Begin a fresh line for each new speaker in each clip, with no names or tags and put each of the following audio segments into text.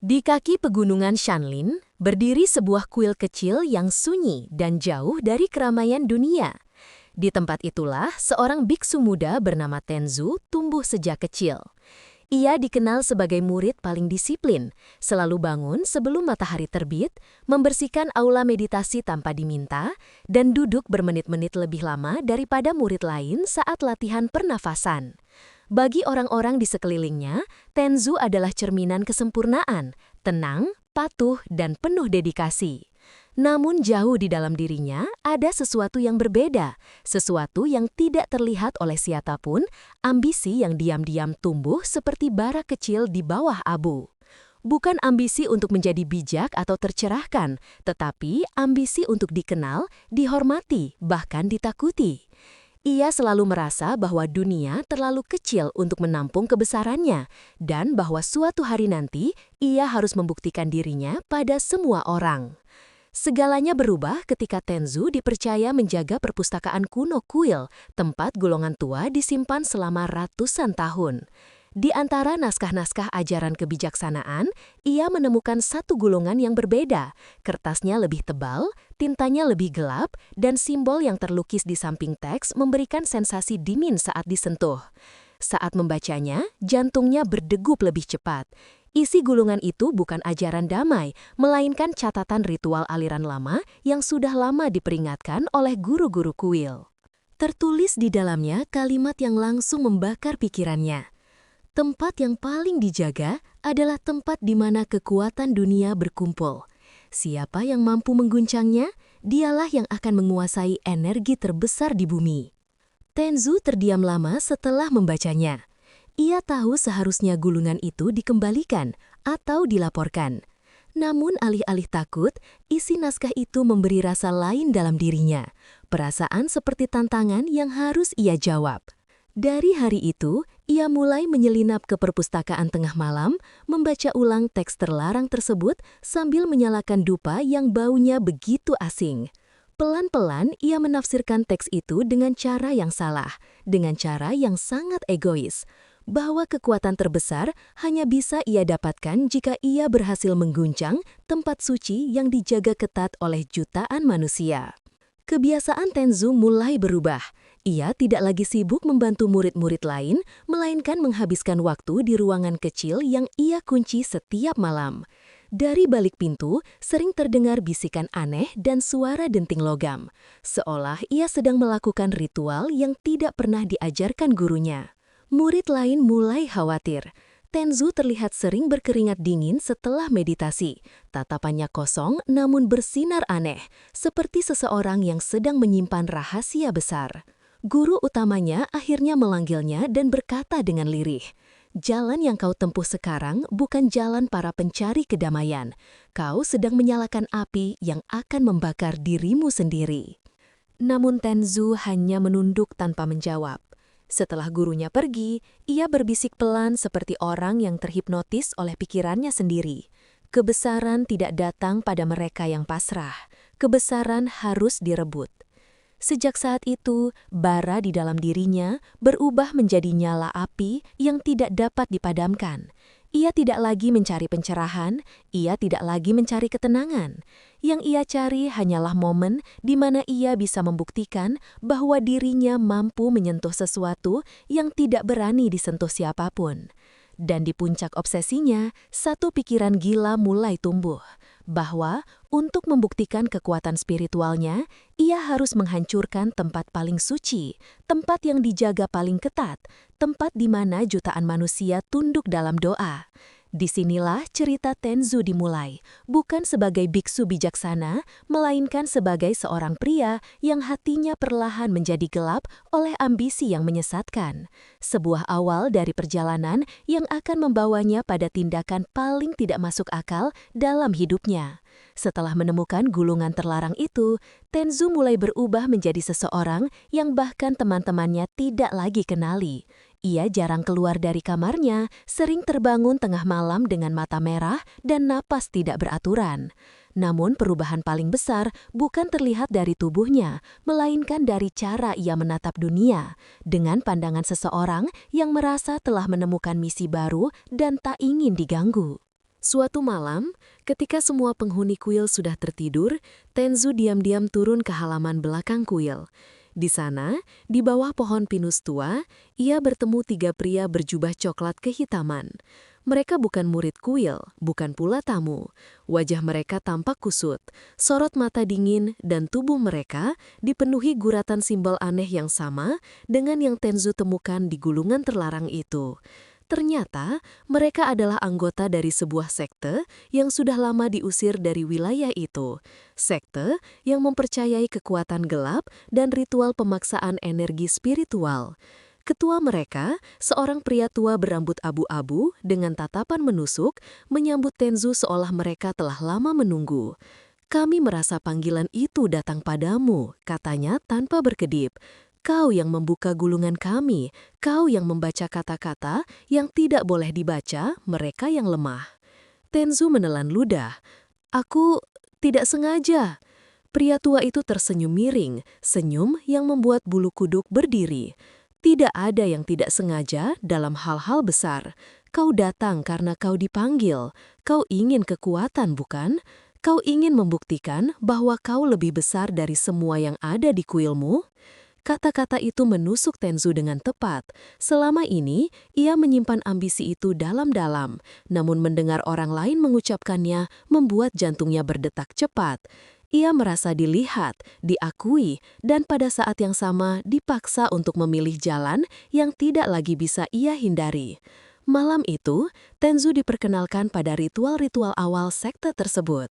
Di kaki pegunungan Shanlin, berdiri sebuah kuil kecil yang sunyi dan jauh dari keramaian dunia. Di tempat itulah seorang biksu muda bernama Tenzu tumbuh sejak kecil. Ia dikenal sebagai murid paling disiplin, selalu bangun sebelum matahari terbit, membersihkan aula meditasi tanpa diminta, dan duduk bermenit-menit lebih lama daripada murid lain saat latihan pernafasan. Bagi orang-orang di sekelilingnya, Tenzu adalah cerminan kesempurnaan, tenang, patuh, dan penuh dedikasi. Namun jauh di dalam dirinya ada sesuatu yang berbeda, sesuatu yang tidak terlihat oleh siapapun, ambisi yang diam-diam tumbuh seperti bara kecil di bawah abu. Bukan ambisi untuk menjadi bijak atau tercerahkan, tetapi ambisi untuk dikenal, dihormati, bahkan ditakuti. Ia selalu merasa bahwa dunia terlalu kecil untuk menampung kebesarannya, dan bahwa suatu hari nanti ia harus membuktikan dirinya pada semua orang. Segalanya berubah ketika Tenzu dipercaya menjaga perpustakaan kuno kuil, tempat golongan tua disimpan selama ratusan tahun. Di antara naskah-naskah ajaran kebijaksanaan, ia menemukan satu golongan yang berbeda. Kertasnya lebih tebal, tintanya lebih gelap, dan simbol yang terlukis di samping teks memberikan sensasi dingin saat disentuh. Saat membacanya, jantungnya berdegup lebih cepat. Isi gulungan itu bukan ajaran damai, melainkan catatan ritual aliran lama yang sudah lama diperingatkan oleh guru-guru kuil. Tertulis di dalamnya kalimat yang langsung membakar pikirannya. Tempat yang paling dijaga adalah tempat di mana kekuatan dunia berkumpul. Siapa yang mampu mengguncangnya, dialah yang akan menguasai energi terbesar di bumi. Tenzu terdiam lama setelah membacanya. Ia tahu seharusnya gulungan itu dikembalikan atau dilaporkan. Namun alih-alih takut, isi naskah itu memberi rasa lain dalam dirinya. Perasaan seperti tantangan yang harus ia jawab. Dari hari itu, ia mulai menyelinap ke perpustakaan tengah malam, membaca ulang teks terlarang tersebut sambil menyalakan dupa yang baunya begitu asing. Pelan-pelan ia menafsirkan teks itu dengan cara yang salah, dengan cara yang sangat egois. Bahwa kekuatan terbesar hanya bisa ia dapatkan jika ia berhasil mengguncang tempat suci yang dijaga ketat oleh jutaan manusia. Kebiasaan Tenzu mulai berubah. Ia tidak lagi sibuk membantu murid-murid lain, melainkan menghabiskan waktu di ruangan kecil yang ia kunci setiap malam. Dari balik pintu, sering terdengar bisikan aneh dan suara denting logam, seolah ia sedang melakukan ritual yang tidak pernah diajarkan gurunya. Murid lain mulai khawatir. Tenzu terlihat sering berkeringat dingin setelah meditasi. Tatapannya kosong namun bersinar aneh, seperti seseorang yang sedang menyimpan rahasia besar. Guru utamanya akhirnya memanggilnya dan berkata dengan lirih, "Jalan yang kau tempuh sekarang bukan jalan para pencari kedamaian. Kau sedang menyalakan api yang akan membakar dirimu sendiri." Namun Tenzu hanya menunduk tanpa menjawab. Setelah gurunya pergi, ia berbisik pelan seperti orang yang terhipnotis oleh pikirannya sendiri. Kebesaran tidak datang pada mereka yang pasrah. Kebesaran harus direbut. Sejak saat itu, bara di dalam dirinya berubah menjadi nyala api yang tidak dapat dipadamkan. Ia tidak lagi mencari pencerahan, ia tidak lagi mencari ketenangan. Yang ia cari hanyalah momen di mana ia bisa membuktikan bahwa dirinya mampu menyentuh sesuatu yang tidak berani disentuh siapapun. Dan di puncak obsesinya, satu pikiran gila mulai tumbuh, bahwa untuk membuktikan kekuatan spiritualnya, ia harus menghancurkan tempat paling suci, tempat yang dijaga paling ketat, tempat di mana jutaan manusia tunduk dalam doa. Disinilah cerita Tenzu dimulai, bukan sebagai biksu bijaksana, melainkan sebagai seorang pria yang hatinya perlahan menjadi gelap oleh ambisi yang menyesatkan. Sebuah awal dari perjalanan yang akan membawanya pada tindakan paling tidak masuk akal dalam hidupnya. Setelah menemukan gulungan terlarang itu, Tenzu mulai berubah menjadi seseorang yang bahkan teman-temannya tidak lagi kenali. Ia jarang keluar dari kamarnya, sering terbangun tengah malam dengan mata merah dan napas tidak beraturan. Namun perubahan paling besar bukan terlihat dari tubuhnya, melainkan dari cara ia menatap dunia, dengan pandangan seseorang yang merasa telah menemukan misi baru dan tak ingin diganggu. Suatu malam, ketika semua penghuni kuil sudah tertidur, Tenzu diam-diam turun ke halaman belakang kuil. Di sana, di bawah pohon pinus tua, ia bertemu 3 pria berjubah coklat kehitaman. Mereka bukan murid kuil, bukan pula tamu. Wajah mereka tampak kusut, sorot mata dingin, dan tubuh mereka dipenuhi guratan simbol aneh yang sama dengan yang Tenzu temukan di gulungan terlarang itu. Ternyata, mereka adalah anggota dari sebuah sekte yang sudah lama diusir dari wilayah itu. Sekte yang mempercayai kekuatan gelap dan ritual pemaksaan energi spiritual. Ketua mereka, seorang pria tua berambut abu-abu dengan tatapan menusuk, menyambut Tenzu seolah mereka telah lama menunggu. "Kami merasa panggilan itu datang padamu," katanya tanpa berkedip. "Kau yang membuka gulungan kami, kau yang membaca kata-kata yang tidak boleh dibaca mereka yang lemah." Tenzu menelan ludah. "Aku tidak sengaja." Pria tua itu tersenyum miring, senyum yang membuat bulu kuduk berdiri. "Tidak ada yang tidak sengaja dalam hal-hal besar. Kau datang karena kau dipanggil. Kau ingin kekuatan, bukan? Kau ingin membuktikan bahwa kau lebih besar dari semua yang ada di kuilmu?" Kata-kata itu menusuk Tenzu dengan tepat. Selama ini, ia menyimpan ambisi itu dalam-dalam, namun mendengar orang lain mengucapkannya membuat jantungnya berdetak cepat. Ia merasa dilihat, diakui, dan pada saat yang sama dipaksa untuk memilih jalan yang tidak lagi bisa ia hindari. Malam itu, Tenzu diperkenalkan pada ritual-ritual awal sekte tersebut.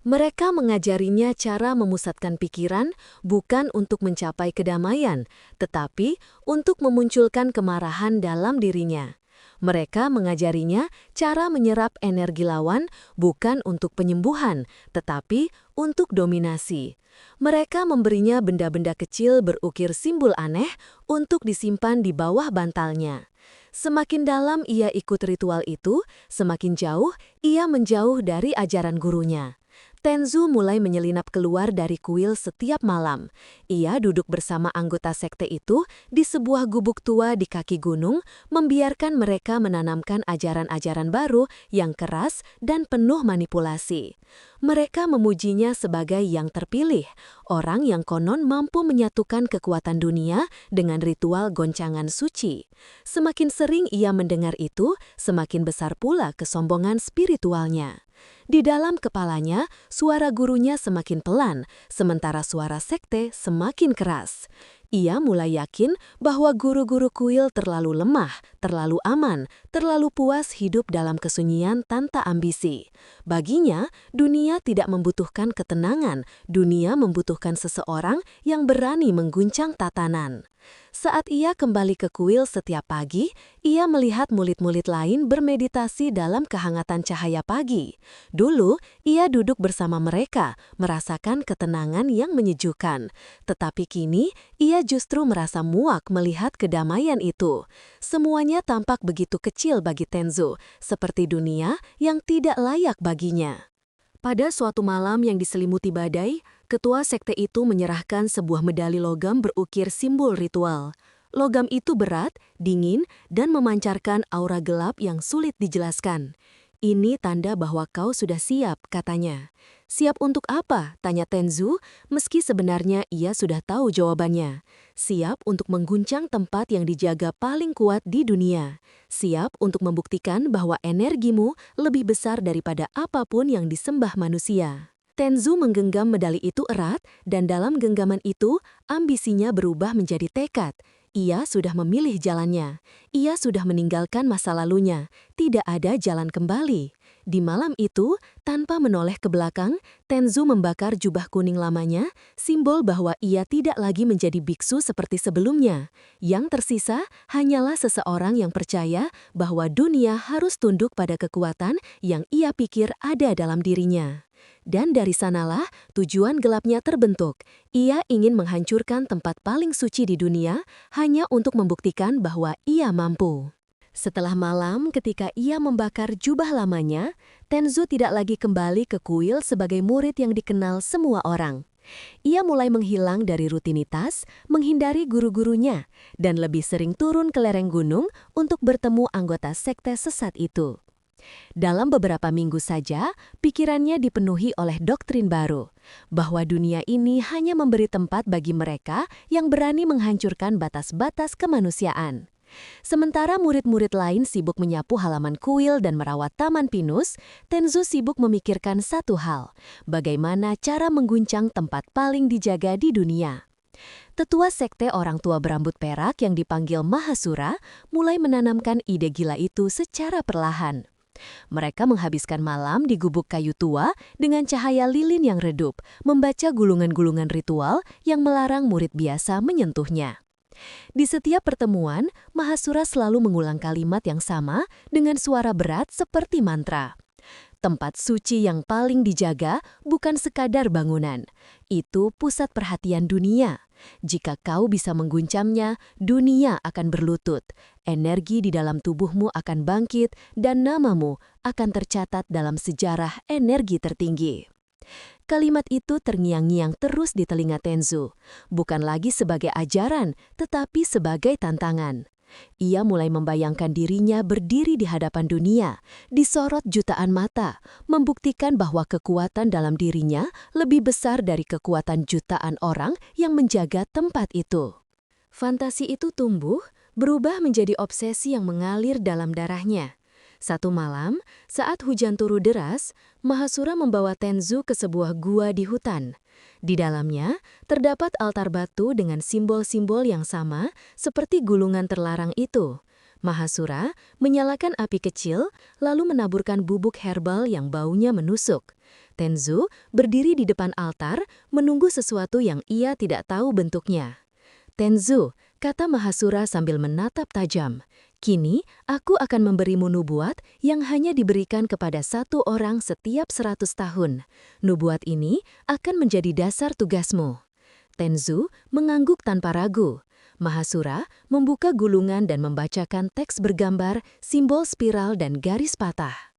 Mereka mengajarinya cara memusatkan pikiran bukan untuk mencapai kedamaian, tetapi untuk memunculkan kemarahan dalam dirinya. Mereka mengajarinya cara menyerap energi lawan bukan untuk penyembuhan, tetapi untuk dominasi. Mereka memberinya benda-benda kecil berukir simbol aneh untuk disimpan di bawah bantalnya. Semakin dalam ia ikut ritual itu, semakin jauh ia menjauh dari ajaran gurunya. Tenzu mulai menyelinap keluar dari kuil setiap malam. Ia duduk bersama anggota sekte itu di sebuah gubuk tua di kaki gunung, membiarkan mereka menanamkan ajaran-ajaran baru yang keras dan penuh manipulasi. Mereka memujinya sebagai yang terpilih, orang yang konon mampu menyatukan kekuatan dunia dengan ritual goncangan suci. Semakin sering ia mendengar itu, semakin besar pula kesombongan spiritualnya. Di dalam kepalanya, suara gurunya semakin pelan, sementara suara sekte semakin keras. Ia mulai yakin bahwa guru-guru kuil terlalu lemah, terlalu aman, terlalu puas hidup dalam kesunyian tanpa ambisi. Baginya, dunia tidak membutuhkan ketenangan, dunia membutuhkan seseorang yang berani mengguncang tatanan. Saat ia kembali ke kuil setiap pagi, ia melihat murid-murid lain bermeditasi dalam kehangatan cahaya pagi. Dulu, ia duduk bersama mereka, merasakan ketenangan yang menyejukkan. Tetapi kini, ia justru merasa muak melihat kedamaian itu. Semuanya tampak begitu kecil bagi Tenzu, seperti dunia yang tidak layak baginya. Pada suatu malam yang diselimuti badai, ketua sekte itu menyerahkan sebuah medali logam berukir simbol ritual. Logam itu berat, dingin, dan memancarkan aura gelap yang sulit dijelaskan. "Ini tanda bahwa kau sudah siap," katanya. "Siap untuk apa?" tanya Tenzu, meski sebenarnya ia sudah tahu jawabannya. "Siap untuk mengguncang tempat yang dijaga paling kuat di dunia. Siap untuk membuktikan bahwa energimu lebih besar daripada apapun yang disembah manusia." Tenzu menggenggam medali itu erat, dan dalam genggaman itu, ambisinya berubah menjadi tekad. Ia sudah memilih jalannya. Ia sudah meninggalkan masa lalunya. Tidak ada jalan kembali. Di malam itu, tanpa menoleh ke belakang, Tenzu membakar jubah kuning lamanya, simbol bahwa ia tidak lagi menjadi biksu seperti sebelumnya. Yang tersisa hanyalah seseorang yang percaya bahwa dunia harus tunduk pada kekuatan yang ia pikir ada dalam dirinya. Dan dari sanalah tujuan gelapnya terbentuk. Ia ingin menghancurkan tempat paling suci di dunia hanya untuk membuktikan bahwa ia mampu. Setelah malam ketika ia membakar jubah lamanya, Tenzu tidak lagi kembali ke kuil sebagai murid yang dikenal semua orang. Ia mulai menghilang dari rutinitas, menghindari guru-gurunya, dan lebih sering turun ke lereng gunung untuk bertemu anggota sekte sesat itu. Dalam beberapa minggu saja, pikirannya dipenuhi oleh doktrin baru, bahwa dunia ini hanya memberi tempat bagi mereka yang berani menghancurkan batas-batas kemanusiaan. Sementara murid-murid lain sibuk menyapu halaman kuil dan merawat taman pinus, Tenzu sibuk memikirkan satu hal, bagaimana cara mengguncang tempat paling dijaga di dunia. Tetua sekte orang tua berambut perak yang dipanggil Mahasura mulai menanamkan ide gila itu secara perlahan. Mereka menghabiskan malam di gubuk kayu tua dengan cahaya lilin yang redup, membaca gulungan-gulungan ritual yang melarang murid biasa menyentuhnya. Di setiap pertemuan, Mahasura selalu mengulang kalimat yang sama dengan suara berat seperti mantra. Tempat suci yang paling dijaga bukan sekadar bangunan. Itu pusat perhatian dunia. Jika kau bisa mengguncangnya, dunia akan berlutut. Energi di dalam tubuhmu akan bangkit dan namamu akan tercatat dalam sejarah energi tertinggi. Kalimat itu terngiang-ngiang terus di telinga Tenzu, bukan lagi sebagai ajaran, tetapi sebagai tantangan. Ia mulai membayangkan dirinya berdiri di hadapan dunia, disorot jutaan mata, membuktikan bahwa kekuatan dalam dirinya lebih besar dari kekuatan jutaan orang yang menjaga tempat itu. Fantasi itu tumbuh, berubah menjadi obsesi yang mengalir dalam darahnya. Satu malam, saat hujan turun deras, Mahasura membawa Tenzu ke sebuah gua di hutan. Di dalamnya, terdapat altar batu dengan simbol-simbol yang sama seperti gulungan terlarang itu. Mahasura menyalakan api kecil, lalu menaburkan bubuk herbal yang baunya menusuk. Tenzu berdiri di depan altar, menunggu sesuatu yang ia tidak tahu bentuknya. "Tenzu," kata Mahasura sambil menatap tajam, "kini aku akan memberimu nubuat yang hanya diberikan kepada satu orang setiap 100 tahun. Nubuat ini akan menjadi dasar tugasmu." Tenzu mengangguk tanpa ragu. Mahasura membuka gulungan dan membacakan teks bergambar, simbol spiral dan garis patah.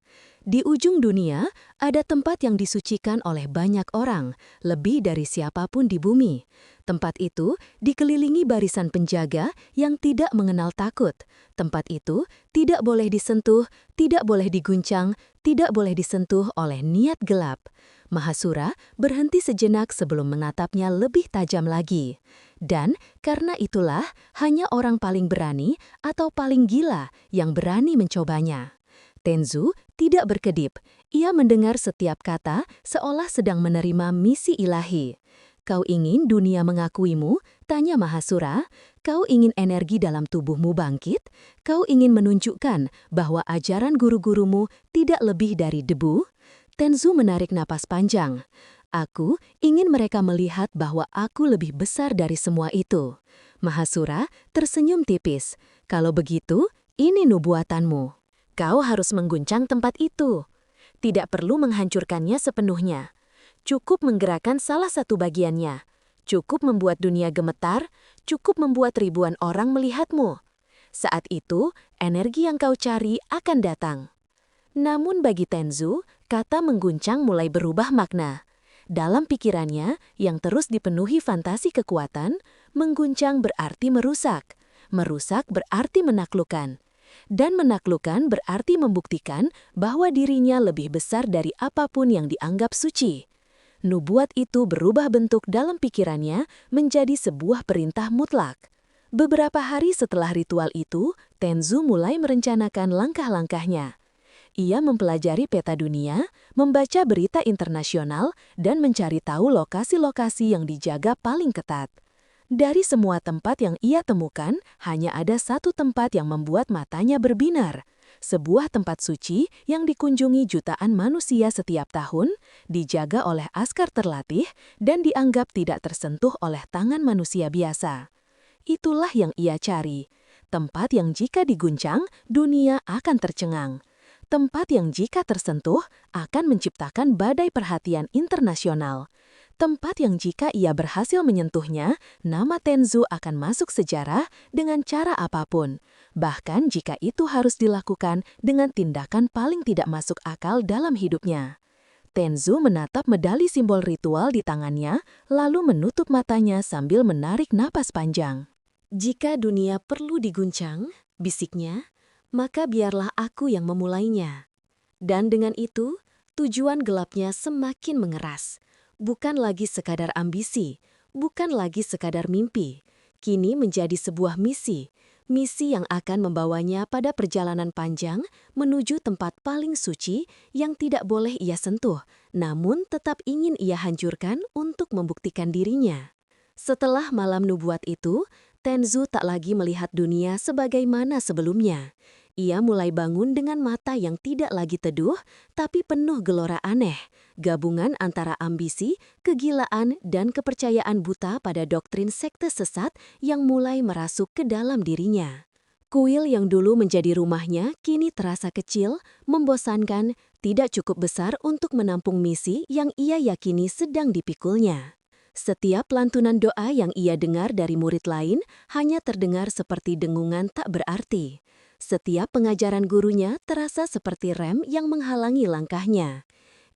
Di ujung dunia, ada tempat yang disucikan oleh banyak orang, lebih dari siapapun di bumi. Tempat itu dikelilingi barisan penjaga yang tidak mengenal takut. Tempat itu tidak boleh disentuh, tidak boleh diguncang, tidak boleh disentuh oleh niat gelap. Mahasura berhenti sejenak sebelum menatapnya lebih tajam lagi. Dan karena itulah hanya orang paling berani atau paling gila yang berani mencobanya. Tenzu tidak berkedip. Ia mendengar setiap kata seolah sedang menerima misi ilahi. "Kau ingin dunia mengakuimu?" tanya Mahasura. "Kau ingin energi dalam tubuhmu bangkit? Kau ingin menunjukkan bahwa ajaran guru-gurumu tidak lebih dari debu?" Tenzu menarik napas panjang. "Aku ingin mereka melihat bahwa aku lebih besar dari semua itu." Mahasura tersenyum tipis. "Kalau begitu, ini nubuatanmu. Kau harus mengguncang tempat itu. Tidak perlu menghancurkannya sepenuhnya. Cukup menggerakkan salah satu bagiannya. Cukup membuat dunia gemetar, cukup membuat ribuan orang melihatmu. Saat itu, energi yang kau cari akan datang." Namun bagi Tenzu, kata mengguncang mulai berubah makna. Dalam pikirannya, yang terus dipenuhi fantasi kekuatan, mengguncang berarti merusak. Merusak berarti menaklukkan. Dan menaklukkan berarti membuktikan bahwa dirinya lebih besar dari apapun yang dianggap suci. Nubuat itu berubah bentuk dalam pikirannya menjadi sebuah perintah mutlak. Beberapa hari setelah ritual itu, Tenzu mulai merencanakan langkah-langkahnya. Ia mempelajari peta dunia, membaca berita internasional, dan mencari tahu lokasi-lokasi yang dijaga paling ketat. Dari semua tempat yang ia temukan, hanya ada satu tempat yang membuat matanya berbinar. Sebuah tempat suci yang dikunjungi jutaan manusia setiap tahun, dijaga oleh askar terlatih, dan dianggap tidak tersentuh oleh tangan manusia biasa. Itulah yang ia cari. Tempat yang jika diguncang, dunia akan tercengang. Tempat yang jika tersentuh, akan menciptakan badai perhatian internasional. Tempat yang jika ia berhasil menyentuhnya, nama Tenzu akan masuk sejarah dengan cara apapun. Bahkan jika itu harus dilakukan dengan tindakan paling tidak masuk akal dalam hidupnya. Tenzu menatap medali simbol ritual di tangannya, lalu menutup matanya sambil menarik napas panjang. "Jika dunia perlu diguncang," bisiknya, "maka biarlah aku yang memulainya." Dan dengan itu, tujuan gelapnya semakin mengeras. Bukan lagi sekadar ambisi, bukan lagi sekadar mimpi. Kini menjadi sebuah misi. Misi yang akan membawanya pada perjalanan panjang menuju tempat paling suci yang tidak boleh ia sentuh, namun tetap ingin ia hancurkan untuk membuktikan dirinya. Setelah malam nubuat itu, Tenzu tak lagi melihat dunia sebagaimana sebelumnya. Ia mulai bangun dengan mata yang tidak lagi teduh, tapi penuh gelora aneh, gabungan antara ambisi, kegilaan, dan kepercayaan buta pada doktrin sekte sesat yang mulai merasuk ke dalam dirinya. Kuil yang dulu menjadi rumahnya kini terasa kecil, membosankan, tidak cukup besar untuk menampung misi yang ia yakini sedang dipikulnya. Setiap lantunan doa yang ia dengar dari murid lain hanya terdengar seperti dengungan tak berarti. Setiap pengajaran gurunya terasa seperti rem yang menghalangi langkahnya.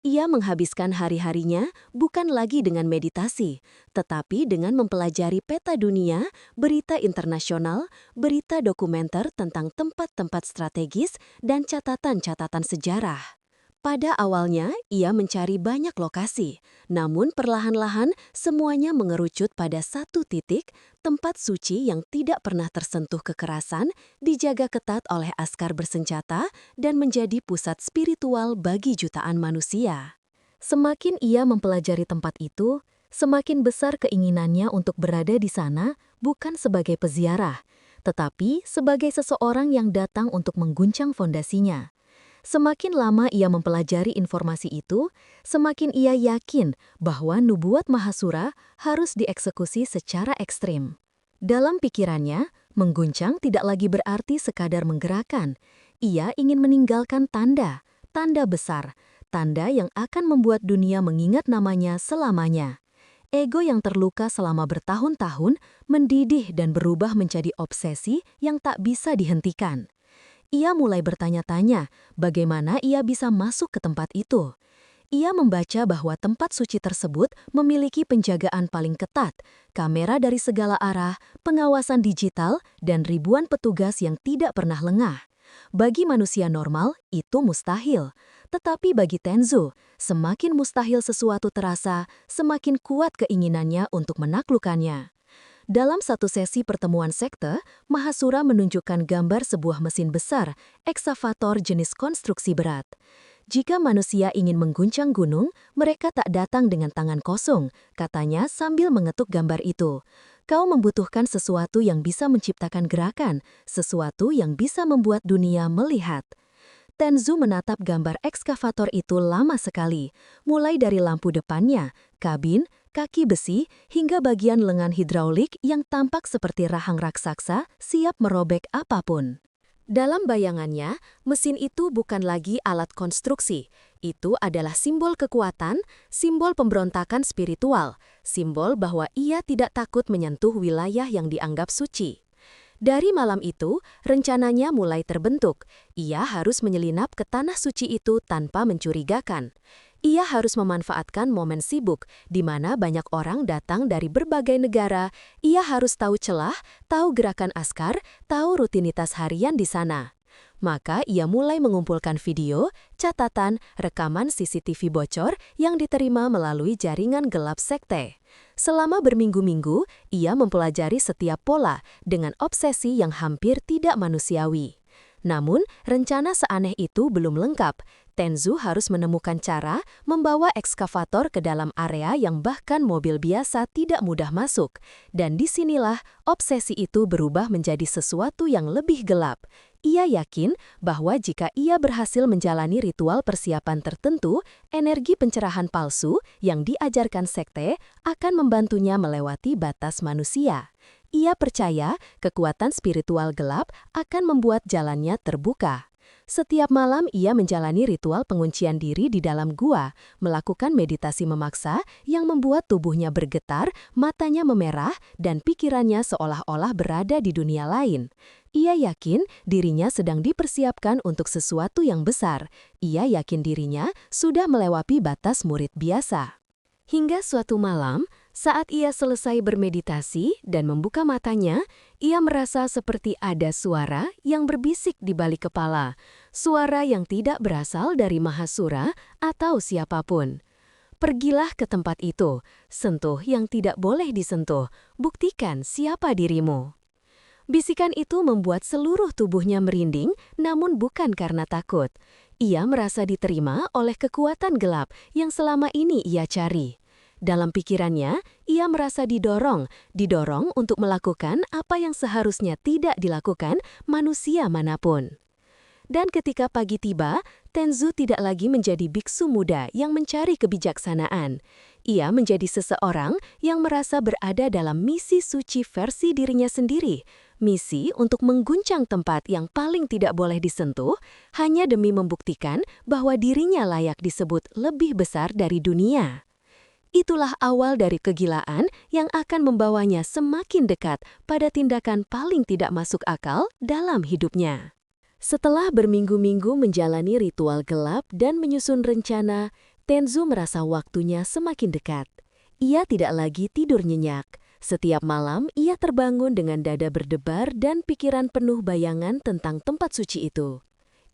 Ia menghabiskan hari-harinya bukan lagi dengan meditasi, tetapi dengan mempelajari peta dunia, berita internasional, berita dokumenter tentang tempat-tempat strategis, dan catatan-catatan sejarah. Pada awalnya, ia mencari banyak lokasi, namun perlahan-lahan semuanya mengerucut pada satu titik, tempat suci yang tidak pernah tersentuh kekerasan, dijaga ketat oleh askar bersenjata, dan menjadi pusat spiritual bagi jutaan manusia. Semakin ia mempelajari tempat itu, semakin besar keinginannya untuk berada di sana bukan sebagai peziarah, tetapi sebagai seseorang yang datang untuk mengguncang fondasinya. Semakin lama ia mempelajari informasi itu, semakin ia yakin bahwa nubuat Mahasura harus dieksekusi secara ekstrim. Dalam pikirannya, mengguncang tidak lagi berarti sekadar menggerakkan. Ia ingin meninggalkan tanda, tanda besar, tanda yang akan membuat dunia mengingat namanya selamanya. Ego yang terluka selama bertahun-tahun mendidih dan berubah menjadi obsesi yang tak bisa dihentikan. Ia mulai bertanya-tanya bagaimana ia bisa masuk ke tempat itu. Ia membaca bahwa tempat suci tersebut memiliki penjagaan paling ketat, kamera dari segala arah, pengawasan digital, dan ribuan petugas yang tidak pernah lengah. Bagi manusia normal, itu mustahil. Tetapi bagi Tenzu, semakin mustahil sesuatu terasa, semakin kuat keinginannya untuk menaklukkannya. Dalam satu sesi pertemuan sekte, Mahasura menunjukkan gambar sebuah mesin besar, eksavator jenis konstruksi berat. Jika manusia ingin mengguncang gunung, mereka tak datang dengan tangan kosong, katanya sambil mengetuk gambar itu. Kau membutuhkan sesuatu yang bisa menciptakan gerakan, sesuatu yang bisa membuat dunia melihat. Tenzu menatap gambar ekskavator itu lama sekali, mulai dari lampu depannya, kabin, kaki besi, hingga bagian lengan hidraulik yang tampak seperti rahang raksasa siap merobek apapun. Dalam bayangannya, mesin itu bukan lagi alat konstruksi. Itu adalah simbol kekuatan, simbol pemberontakan spiritual, simbol bahwa ia tidak takut menyentuh wilayah yang dianggap suci. Dari malam itu, rencananya mulai terbentuk. Ia harus menyelinap ke tanah suci itu tanpa mencurigakan. Ia harus memanfaatkan momen sibuk, di mana banyak orang datang dari berbagai negara. Ia harus tahu celah, tahu gerakan askar, tahu rutinitas harian di sana. Maka ia mulai mengumpulkan video, catatan, rekaman CCTV bocor yang diterima melalui jaringan gelap sekte. Selama berminggu-minggu, ia mempelajari setiap pola dengan obsesi yang hampir tidak manusiawi. Namun, rencana seaneh itu belum lengkap. Tenzu harus menemukan cara membawa ekskavator ke dalam area yang bahkan mobil biasa tidak mudah masuk. Dan disinilah obsesi itu berubah menjadi sesuatu yang lebih gelap. Ia yakin bahwa jika ia berhasil menjalani ritual persiapan tertentu, energi pencerahan palsu yang diajarkan sekte akan membantunya melewati batas manusia. Ia percaya kekuatan spiritual gelap akan membuat jalannya terbuka. Setiap malam ia menjalani ritual penguncian diri di dalam gua, melakukan meditasi memaksa yang membuat tubuhnya bergetar, matanya memerah, dan pikirannya seolah-olah berada di dunia lain. Ia yakin dirinya sedang dipersiapkan untuk sesuatu yang besar. Ia yakin dirinya sudah melewati batas murid biasa. Hingga suatu malam, Saat ia selesai bermeditasi dan membuka matanya, ia merasa seperti ada suara yang berbisik di balik kepala, suara yang tidak berasal dari Mahasura atau siapapun. Pergilah ke tempat itu, sentuh yang tidak boleh disentuh, buktikan siapa dirimu. Bisikan itu membuat seluruh tubuhnya merinding, namun bukan karena takut. Ia merasa diterima oleh kekuatan gelap yang selama ini ia cari. Dalam pikirannya, ia merasa didorong untuk melakukan apa yang seharusnya tidak dilakukan manusia manapun. Dan ketika pagi tiba, Tenzu tidak lagi menjadi biksu muda yang mencari kebijaksanaan. Ia menjadi seseorang yang merasa berada dalam misi suci versi dirinya sendiri, misi untuk mengguncang tempat yang paling tidak boleh disentuh, hanya demi membuktikan bahwa dirinya layak disebut lebih besar dari dunia. Itulah awal dari kegilaan yang akan membawanya semakin dekat pada tindakan paling tidak masuk akal dalam hidupnya. Setelah berminggu-minggu menjalani ritual gelap dan menyusun rencana, Tenzu merasa waktunya semakin dekat. Ia tidak lagi tidur nyenyak. Setiap malam ia terbangun dengan dada berdebar dan pikiran penuh bayangan tentang tempat suci itu.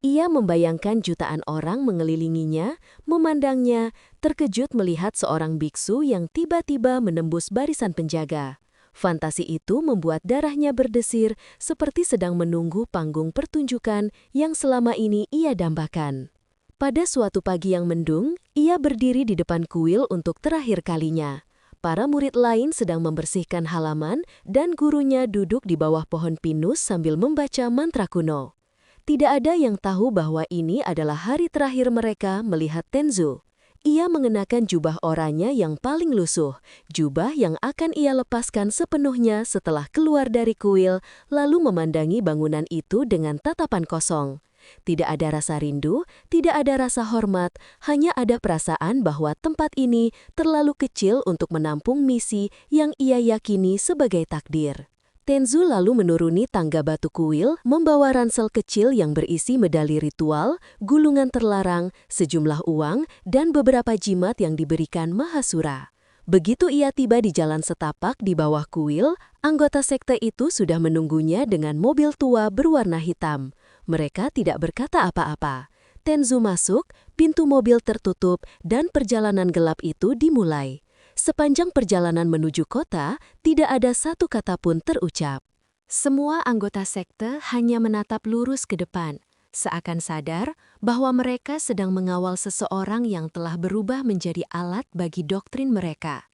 Ia membayangkan jutaan orang mengelilinginya, memandangnya, terkejut melihat seorang biksu yang tiba-tiba menembus barisan penjaga. Fantasi itu membuat darahnya berdesir seperti sedang menunggu panggung pertunjukan yang selama ini ia dambakan. Pada suatu pagi yang mendung, ia berdiri di depan kuil untuk terakhir kalinya. Para murid lain sedang membersihkan halaman dan gurunya duduk di bawah pohon pinus sambil membaca mantra kuno. Tidak ada yang tahu bahwa ini adalah hari terakhir mereka melihat Tenzu. Ia mengenakan jubah oranye yang paling lusuh, jubah yang akan ia lepaskan sepenuhnya setelah keluar dari kuil, lalu memandangi bangunan itu dengan tatapan kosong. Tidak ada rasa rindu, tidak ada rasa hormat, hanya ada perasaan bahwa tempat ini terlalu kecil untuk menampung misi yang ia yakini sebagai takdir. Tenzu lalu menuruni tangga batu kuil, membawa ransel kecil yang berisi medali ritual, gulungan terlarang, sejumlah uang, dan beberapa jimat yang diberikan Mahasura. Begitu ia tiba di jalan setapak di bawah kuil, anggota sekte itu sudah menunggunya dengan mobil tua berwarna hitam. Mereka tidak berkata apa-apa. Tenzu masuk, pintu mobil tertutup, dan perjalanan gelap itu dimulai. Sepanjang perjalanan menuju kota, tidak ada satu kata pun terucap. Semua anggota sekte hanya menatap lurus ke depan, seakan sadar bahwa mereka sedang mengawal seseorang yang telah berubah menjadi alat bagi doktrin mereka.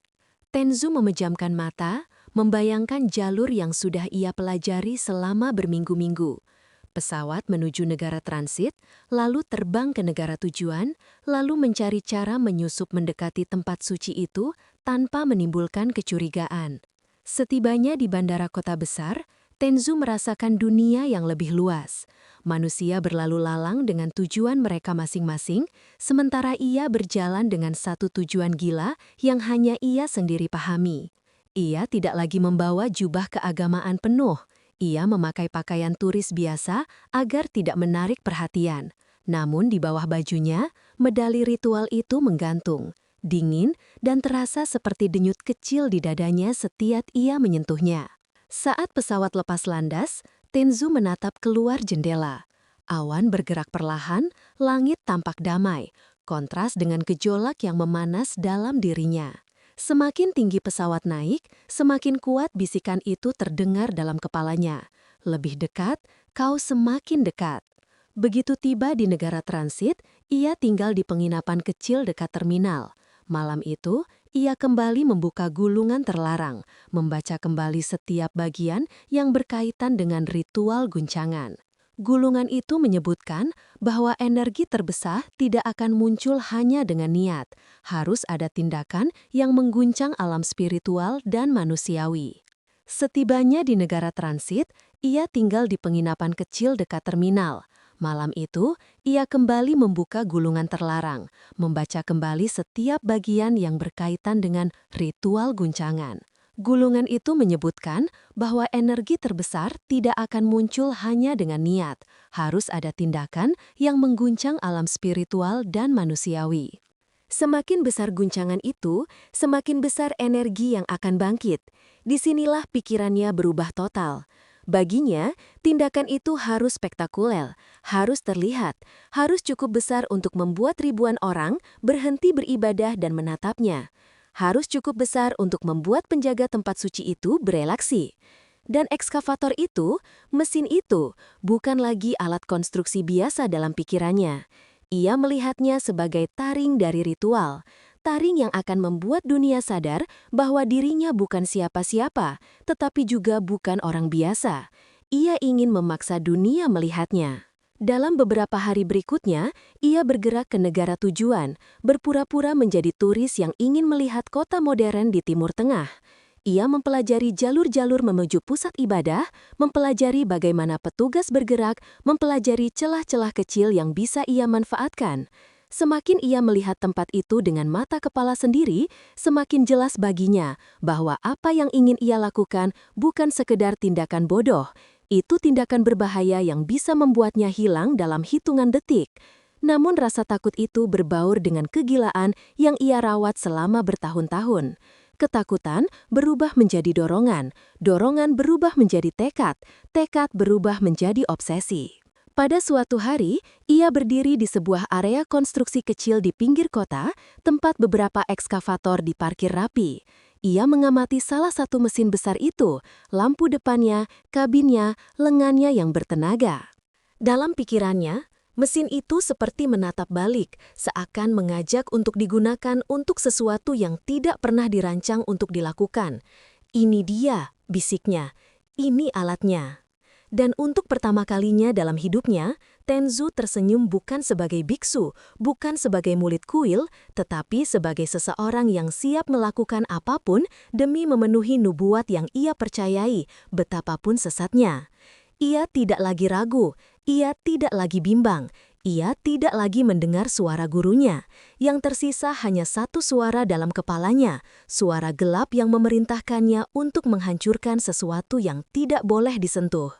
Tenzu memejamkan mata, membayangkan jalur yang sudah ia pelajari selama berminggu-minggu. Pesawat menuju negara transit, lalu terbang ke negara tujuan, lalu mencari cara menyusup mendekati tempat suci itu tanpa menimbulkan kecurigaan. Setibanya di bandara kota besar, Tenzu merasakan dunia yang lebih luas. Manusia berlalu lalang dengan tujuan mereka masing-masing, sementara ia berjalan dengan satu tujuan gila yang hanya ia sendiri pahami. Ia tidak lagi membawa jubah keagamaan penuh. Ia memakai pakaian turis biasa agar tidak menarik perhatian. Namun di bawah bajunya, medali ritual itu menggantung, dingin dan terasa seperti denyut kecil di dadanya setiap ia menyentuhnya. Saat pesawat lepas landas, Tenzu menatap keluar jendela. Awan bergerak perlahan, langit tampak damai, kontras dengan gejolak yang memanas dalam dirinya. Semakin tinggi pesawat naik, semakin kuat bisikan itu terdengar dalam kepalanya. Lebih dekat, kau semakin dekat. Begitu tiba di negara transit, ia tinggal di penginapan kecil dekat terminal. Malam itu, ia kembali membuka gulungan terlarang, membaca kembali setiap bagian yang berkaitan dengan ritual guncangan. Gulungan itu menyebutkan bahwa energi terbesar tidak akan muncul hanya dengan niat, harus ada tindakan yang mengguncang alam spiritual dan manusiawi. Setibanya di negara transit, ia tinggal di penginapan kecil dekat terminal. Malam itu, ia kembali membuka gulungan terlarang, membaca kembali setiap bagian yang berkaitan dengan ritual guncangan. Gulungan itu menyebutkan bahwa energi terbesar tidak akan muncul hanya dengan niat, harus ada tindakan yang mengguncang alam spiritual dan manusiawi. Semakin besar guncangan itu, semakin besar energi yang akan bangkit. Disinilah pikirannya berubah total. Baginya, tindakan itu harus spektakuler, harus terlihat, harus cukup besar untuk membuat ribuan orang berhenti beribadah dan menatapnya. Harus cukup besar untuk membuat penjaga tempat suci itu berelaksi. Dan ekskavator itu, mesin itu, bukan lagi alat konstruksi biasa dalam pikirannya. Ia melihatnya sebagai taring dari ritual, taring yang akan membuat dunia sadar bahwa dirinya bukan siapa-siapa, tetapi juga bukan orang biasa. Ia ingin memaksa dunia melihatnya. Dalam beberapa hari berikutnya, ia bergerak ke negara tujuan, berpura-pura menjadi turis yang ingin melihat kota modern di Timur Tengah. Ia mempelajari jalur-jalur menuju pusat ibadah, mempelajari bagaimana petugas bergerak, mempelajari celah-celah kecil yang bisa ia manfaatkan. Semakin ia melihat tempat itu dengan mata kepala sendiri, semakin jelas baginya bahwa apa yang ingin ia lakukan bukan sekedar tindakan bodoh. Itu tindakan berbahaya yang bisa membuatnya hilang dalam hitungan detik. Namun rasa takut itu berbaur dengan kegilaan yang ia rawat selama bertahun-tahun. Ketakutan berubah menjadi dorongan, dorongan berubah menjadi tekad, tekad berubah menjadi obsesi. Pada suatu hari, ia berdiri di sebuah area konstruksi kecil di pinggir kota, tempat beberapa ekskavator diparkir rapi. Ia mengamati salah satu mesin besar itu, lampu depannya, kabinnya, lengannya yang bertenaga. Dalam pikirannya, mesin itu seperti menatap balik, seakan mengajak untuk digunakan untuk sesuatu yang tidak pernah dirancang untuk dilakukan. Ini dia, bisiknya. Ini alatnya. Dan untuk pertama kalinya dalam hidupnya, Tenzu tersenyum bukan sebagai biksu, bukan sebagai murid kuil, tetapi sebagai seseorang yang siap melakukan apapun demi memenuhi nubuat yang ia percayai, betapapun sesatnya. Ia tidak lagi ragu, ia tidak lagi bimbang, ia tidak lagi mendengar suara gurunya. Yang tersisa hanya satu suara dalam kepalanya, suara gelap yang memerintahkannya untuk menghancurkan sesuatu yang tidak boleh disentuh.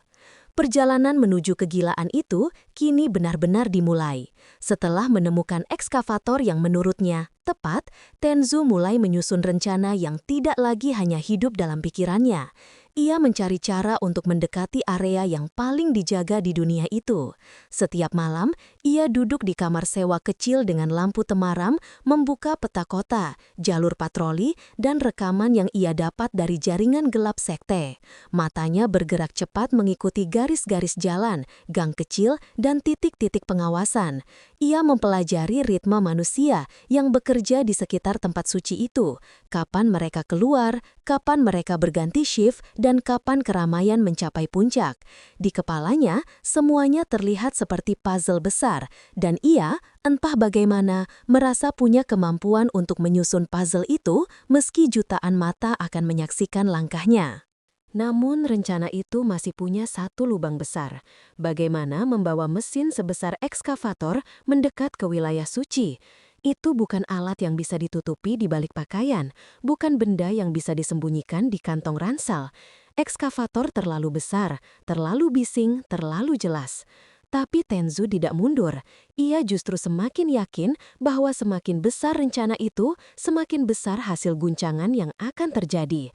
Perjalanan menuju kegilaan itu kini benar-benar dimulai. Setelah menemukan ekskavator yang menurutnya tepat, Tenzu mulai menyusun rencana yang tidak lagi hanya hidup dalam pikirannya. Ia mencari cara untuk mendekati area yang paling dijaga di dunia itu. Setiap malam, ia duduk di kamar sewa kecil dengan lampu temaram, membuka peta kota, jalur patroli, dan rekaman yang ia dapat dari jaringan gelap sekte. Matanya bergerak cepat mengikuti garis-garis jalan, gang kecil, dan titik-titik pengawasan. Ia mempelajari ritme manusia yang bekerja di sekitar tempat suci itu, kapan mereka keluar, kapan mereka berganti shift, dan kapan keramaian mencapai puncak. Di kepalanya, semuanya terlihat seperti puzzle besar, dan ia, entah bagaimana, merasa punya kemampuan untuk menyusun puzzle itu meski jutaan mata akan menyaksikan langkahnya. Namun rencana itu masih punya satu lubang besar. Bagaimana membawa mesin sebesar ekskavator mendekat ke wilayah suci? Itu bukan alat yang bisa ditutupi di balik pakaian, bukan benda yang bisa disembunyikan di kantong ransel. Ekskavator terlalu besar, terlalu bising, terlalu jelas. Tapi Tenzu tidak mundur. Ia justru semakin yakin bahwa semakin besar rencana itu, semakin besar hasil guncangan yang akan terjadi.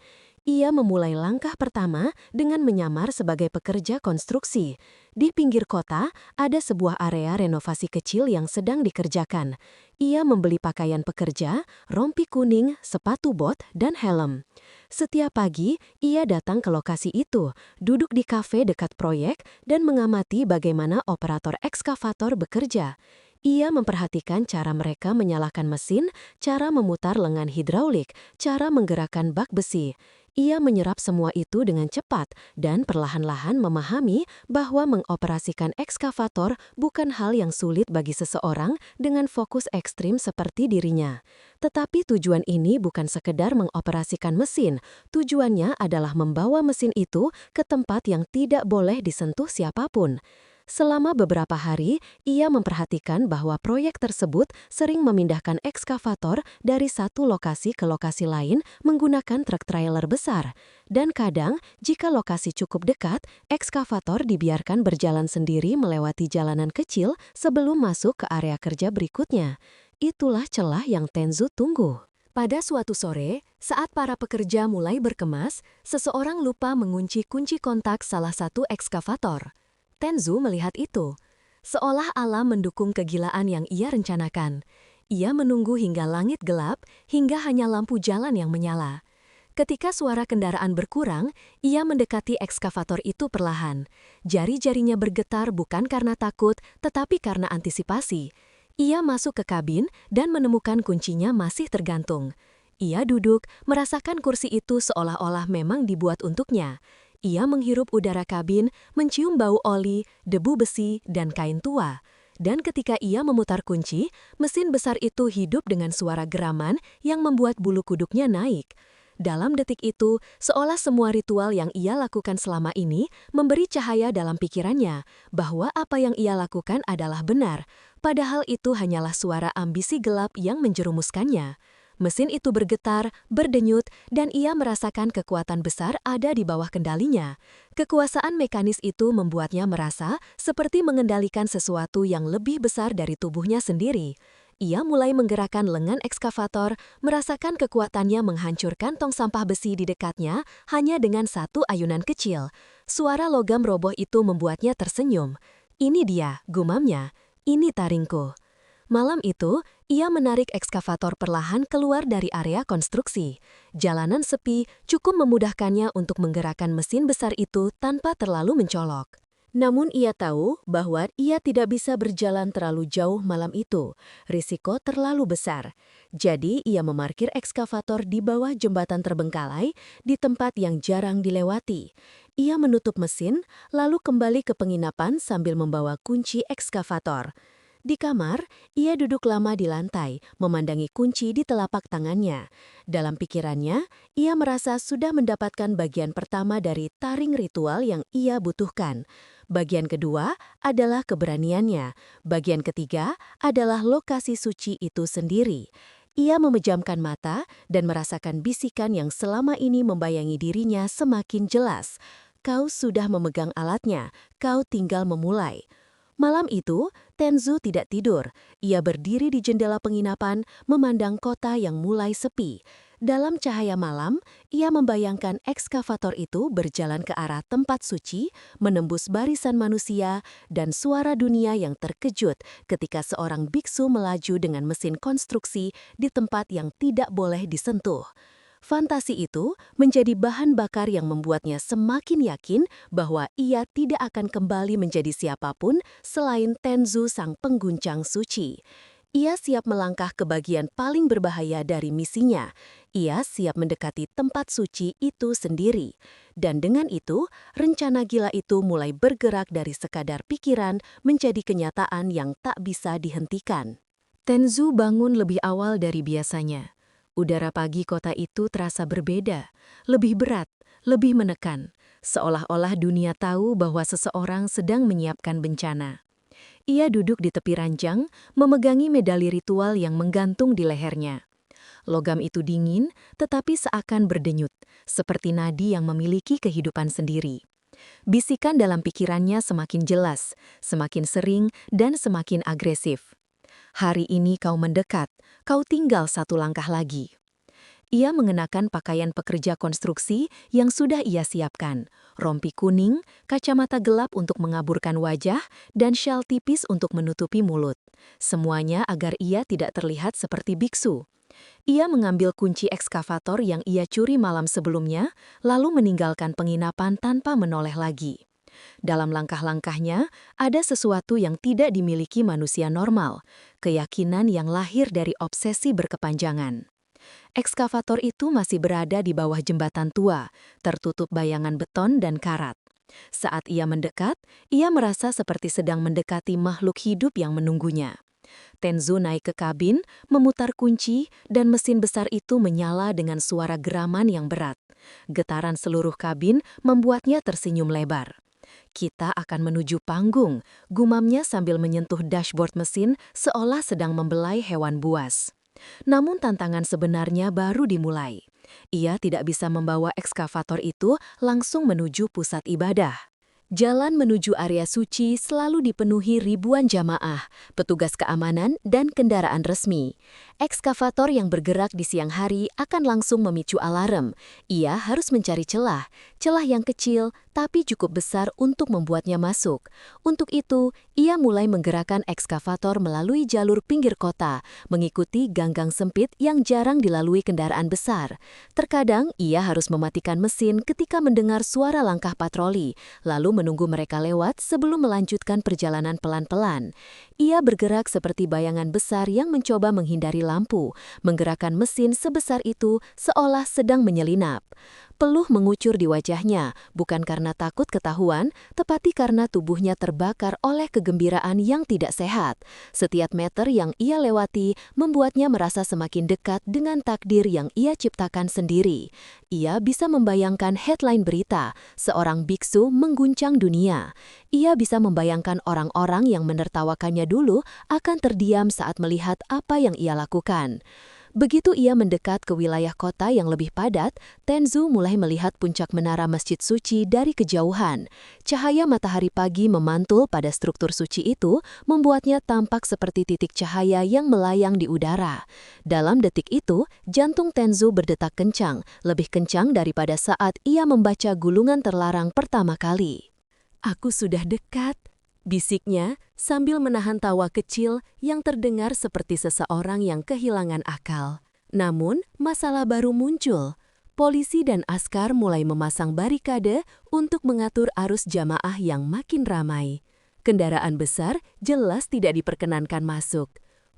Ia memulai langkah pertama dengan menyamar sebagai pekerja konstruksi. Di pinggir kota, ada sebuah area renovasi kecil yang sedang dikerjakan. Ia membeli pakaian pekerja, rompi kuning, sepatu bot, dan helm. Setiap pagi, ia datang ke lokasi itu, duduk di kafe dekat proyek, dan mengamati bagaimana operator ekskavator bekerja. Ia memperhatikan cara mereka menyalakan mesin, cara memutar lengan hidraulik, cara menggerakkan bak besi. Ia menyerap semua itu dengan cepat dan perlahan-lahan memahami bahwa mengoperasikan ekskavator bukan hal yang sulit bagi seseorang dengan fokus ekstrim seperti dirinya. Tetapi tujuan ini bukan sekedar mengoperasikan mesin, tujuannya adalah membawa mesin itu ke tempat yang tidak boleh disentuh siapapun. Selama beberapa hari, ia memperhatikan bahwa proyek tersebut sering memindahkan ekskavator dari satu lokasi ke lokasi lain menggunakan truk trailer besar. Dan kadang, jika lokasi cukup dekat, ekskavator dibiarkan berjalan sendiri melewati jalanan kecil sebelum masuk ke area kerja berikutnya. Itulah celah yang Tenzu tunggu. Pada suatu sore, saat para pekerja mulai berkemas, seseorang lupa mengunci kunci kontak salah satu ekskavator. Tenzu melihat itu. Seolah alam mendukung kegilaan yang ia rencanakan. Ia menunggu hingga langit gelap, hingga hanya lampu jalan yang menyala. Ketika suara kendaraan berkurang, ia mendekati ekskavator itu perlahan. Jari-jarinya bergetar bukan karena takut, tetapi karena antisipasi. Ia masuk ke kabin dan menemukan kuncinya masih tergantung. Ia duduk, merasakan kursi itu seolah-olah memang dibuat untuknya. Ia menghirup udara kabin, mencium bau oli, debu besi, dan kain tua. Dan ketika ia memutar kunci, mesin besar itu hidup dengan suara geraman yang membuat bulu kuduknya naik. Dalam detik itu, seolah semua ritual yang ia lakukan selama ini memberi cahaya dalam pikirannya bahwa apa yang ia lakukan adalah benar, padahal itu hanyalah suara ambisi gelap yang menjerumuskannya. Mesin itu bergetar, berdenyut, dan ia merasakan kekuatan besar ada di bawah kendalinya. Kekuasaan mekanis itu membuatnya merasa seperti mengendalikan sesuatu yang lebih besar dari tubuhnya sendiri. Ia mulai menggerakkan lengan ekskavator, merasakan kekuatannya menghancurkan tong sampah besi di dekatnya hanya dengan satu ayunan kecil. Suara logam roboh itu membuatnya tersenyum. "Ini dia," gumamnya. "Ini taringku." Malam itu, ia menarik ekskavator perlahan keluar dari area konstruksi. Jalanan sepi cukup memudahkannya untuk menggerakkan mesin besar itu tanpa terlalu mencolok. Namun ia tahu bahwa ia tidak bisa berjalan terlalu jauh malam itu. Risiko terlalu besar. Jadi ia memarkir ekskavator di bawah jembatan terbengkalai di tempat yang jarang dilewati. Ia menutup mesin, lalu kembali ke penginapan sambil membawa kunci ekskavator. Di kamar, ia duduk lama di lantai, memandangi kunci di telapak tangannya. Dalam pikirannya, ia merasa sudah mendapatkan bagian pertama dari taring ritual yang ia butuhkan. Bagian kedua adalah keberaniannya. Bagian ketiga adalah lokasi suci itu sendiri. Ia memejamkan mata dan merasakan bisikan yang selama ini membayangi dirinya semakin jelas. "Kau sudah memegang alatnya, kau tinggal memulai." Malam itu, Tenzu tidak tidur. Ia berdiri di jendela penginapan, memandang kota yang mulai sepi. Dalam cahaya malam, ia membayangkan ekskavator itu berjalan ke arah tempat suci, menembus barisan manusia, dan suara dunia yang terkejut ketika seorang biksu melaju dengan mesin konstruksi di tempat yang tidak boleh disentuh. Fantasi itu menjadi bahan bakar yang membuatnya semakin yakin bahwa ia tidak akan kembali menjadi siapapun selain Tenzu sang pengguncang suci. Ia siap melangkah ke bagian paling berbahaya dari misinya. Ia siap mendekati tempat suci itu sendiri. Dan dengan itu, rencana gila itu mulai bergerak dari sekadar pikiran menjadi kenyataan yang tak bisa dihentikan. Tenzu bangun lebih awal dari biasanya. Udara pagi kota itu terasa berbeda, lebih berat, lebih menekan, seolah-olah dunia tahu bahwa seseorang sedang menyiapkan bencana. Ia duduk di tepi ranjang, memegangi medali ritual yang menggantung di lehernya. Logam itu dingin, tetapi seakan berdenyut, seperti nadi yang memiliki kehidupan sendiri. Bisikan dalam pikirannya semakin jelas, semakin sering, dan semakin agresif. "Hari ini kau mendekat, kau tinggal satu langkah lagi." Ia mengenakan pakaian pekerja konstruksi yang sudah ia siapkan, rompi kuning, kacamata gelap untuk mengaburkan wajah, dan syal tipis untuk menutupi mulut. Semuanya agar ia tidak terlihat seperti biksu. Ia mengambil kunci ekskavator yang ia curi malam sebelumnya, lalu meninggalkan penginapan tanpa menoleh lagi. Dalam langkah-langkahnya, ada sesuatu yang tidak dimiliki manusia normal, keyakinan yang lahir dari obsesi berkepanjangan. Ekskavator itu masih berada di bawah jembatan tua, tertutup bayangan beton dan karat. Saat ia mendekat, ia merasa seperti sedang mendekati makhluk hidup yang menunggunya. Tenzu naik ke kabin, memutar kunci, dan mesin besar itu menyala dengan suara geraman yang berat. Getaran seluruh kabin membuatnya tersenyum lebar. "Kita akan menuju panggung," gumamnya sambil menyentuh dashboard mesin seolah sedang membelai hewan buas. Namun tantangan sebenarnya baru dimulai. Ia tidak bisa membawa ekskavator itu langsung menuju pusat ibadah. Jalan menuju area suci selalu dipenuhi ribuan jamaah, petugas keamanan, dan kendaraan resmi. Ekskavator yang bergerak di siang hari akan langsung memicu alarm. Ia harus mencari celah yang kecil tapi cukup besar untuk membuatnya masuk. Untuk itu, ia mulai menggerakkan ekskavator melalui jalur pinggir kota, mengikuti gang-gang sempit yang jarang dilalui kendaraan besar. Terkadang, ia harus mematikan mesin ketika mendengar suara langkah patroli, lalu menunggu mereka lewat sebelum melanjutkan perjalanan pelan-pelan. Ia bergerak seperti bayangan besar yang mencoba menghindari lampu, menggerakkan mesin sebesar itu seolah sedang menyelinap. Peluh mengucur di wajahnya, bukan karena takut ketahuan, tetapi karena tubuhnya terbakar oleh kegembiraan yang tidak sehat. Setiap meter yang ia lewati membuatnya merasa semakin dekat dengan takdir yang ia ciptakan sendiri. Ia bisa membayangkan headline berita, seorang biksu mengguncang dunia. Ia bisa membayangkan orang-orang yang menertawakannya dulu akan terdiam saat melihat apa yang ia lakukan. Begitu ia mendekat ke wilayah kota yang lebih padat, Tenzu mulai melihat puncak menara Masjid Suci dari kejauhan. Cahaya matahari pagi memantul pada struktur suci itu, membuatnya tampak seperti titik cahaya yang melayang di udara. Dalam detik itu, jantung Tenzu berdetak kencang, lebih kencang daripada saat ia membaca gulungan terlarang pertama kali. "Aku sudah dekat," bisiknya sambil menahan tawa kecil yang terdengar seperti seseorang yang kehilangan akal. Namun, masalah baru muncul. Polisi dan askar mulai memasang barikade untuk mengatur arus jamaah yang makin ramai. Kendaraan besar jelas tidak diperkenankan masuk.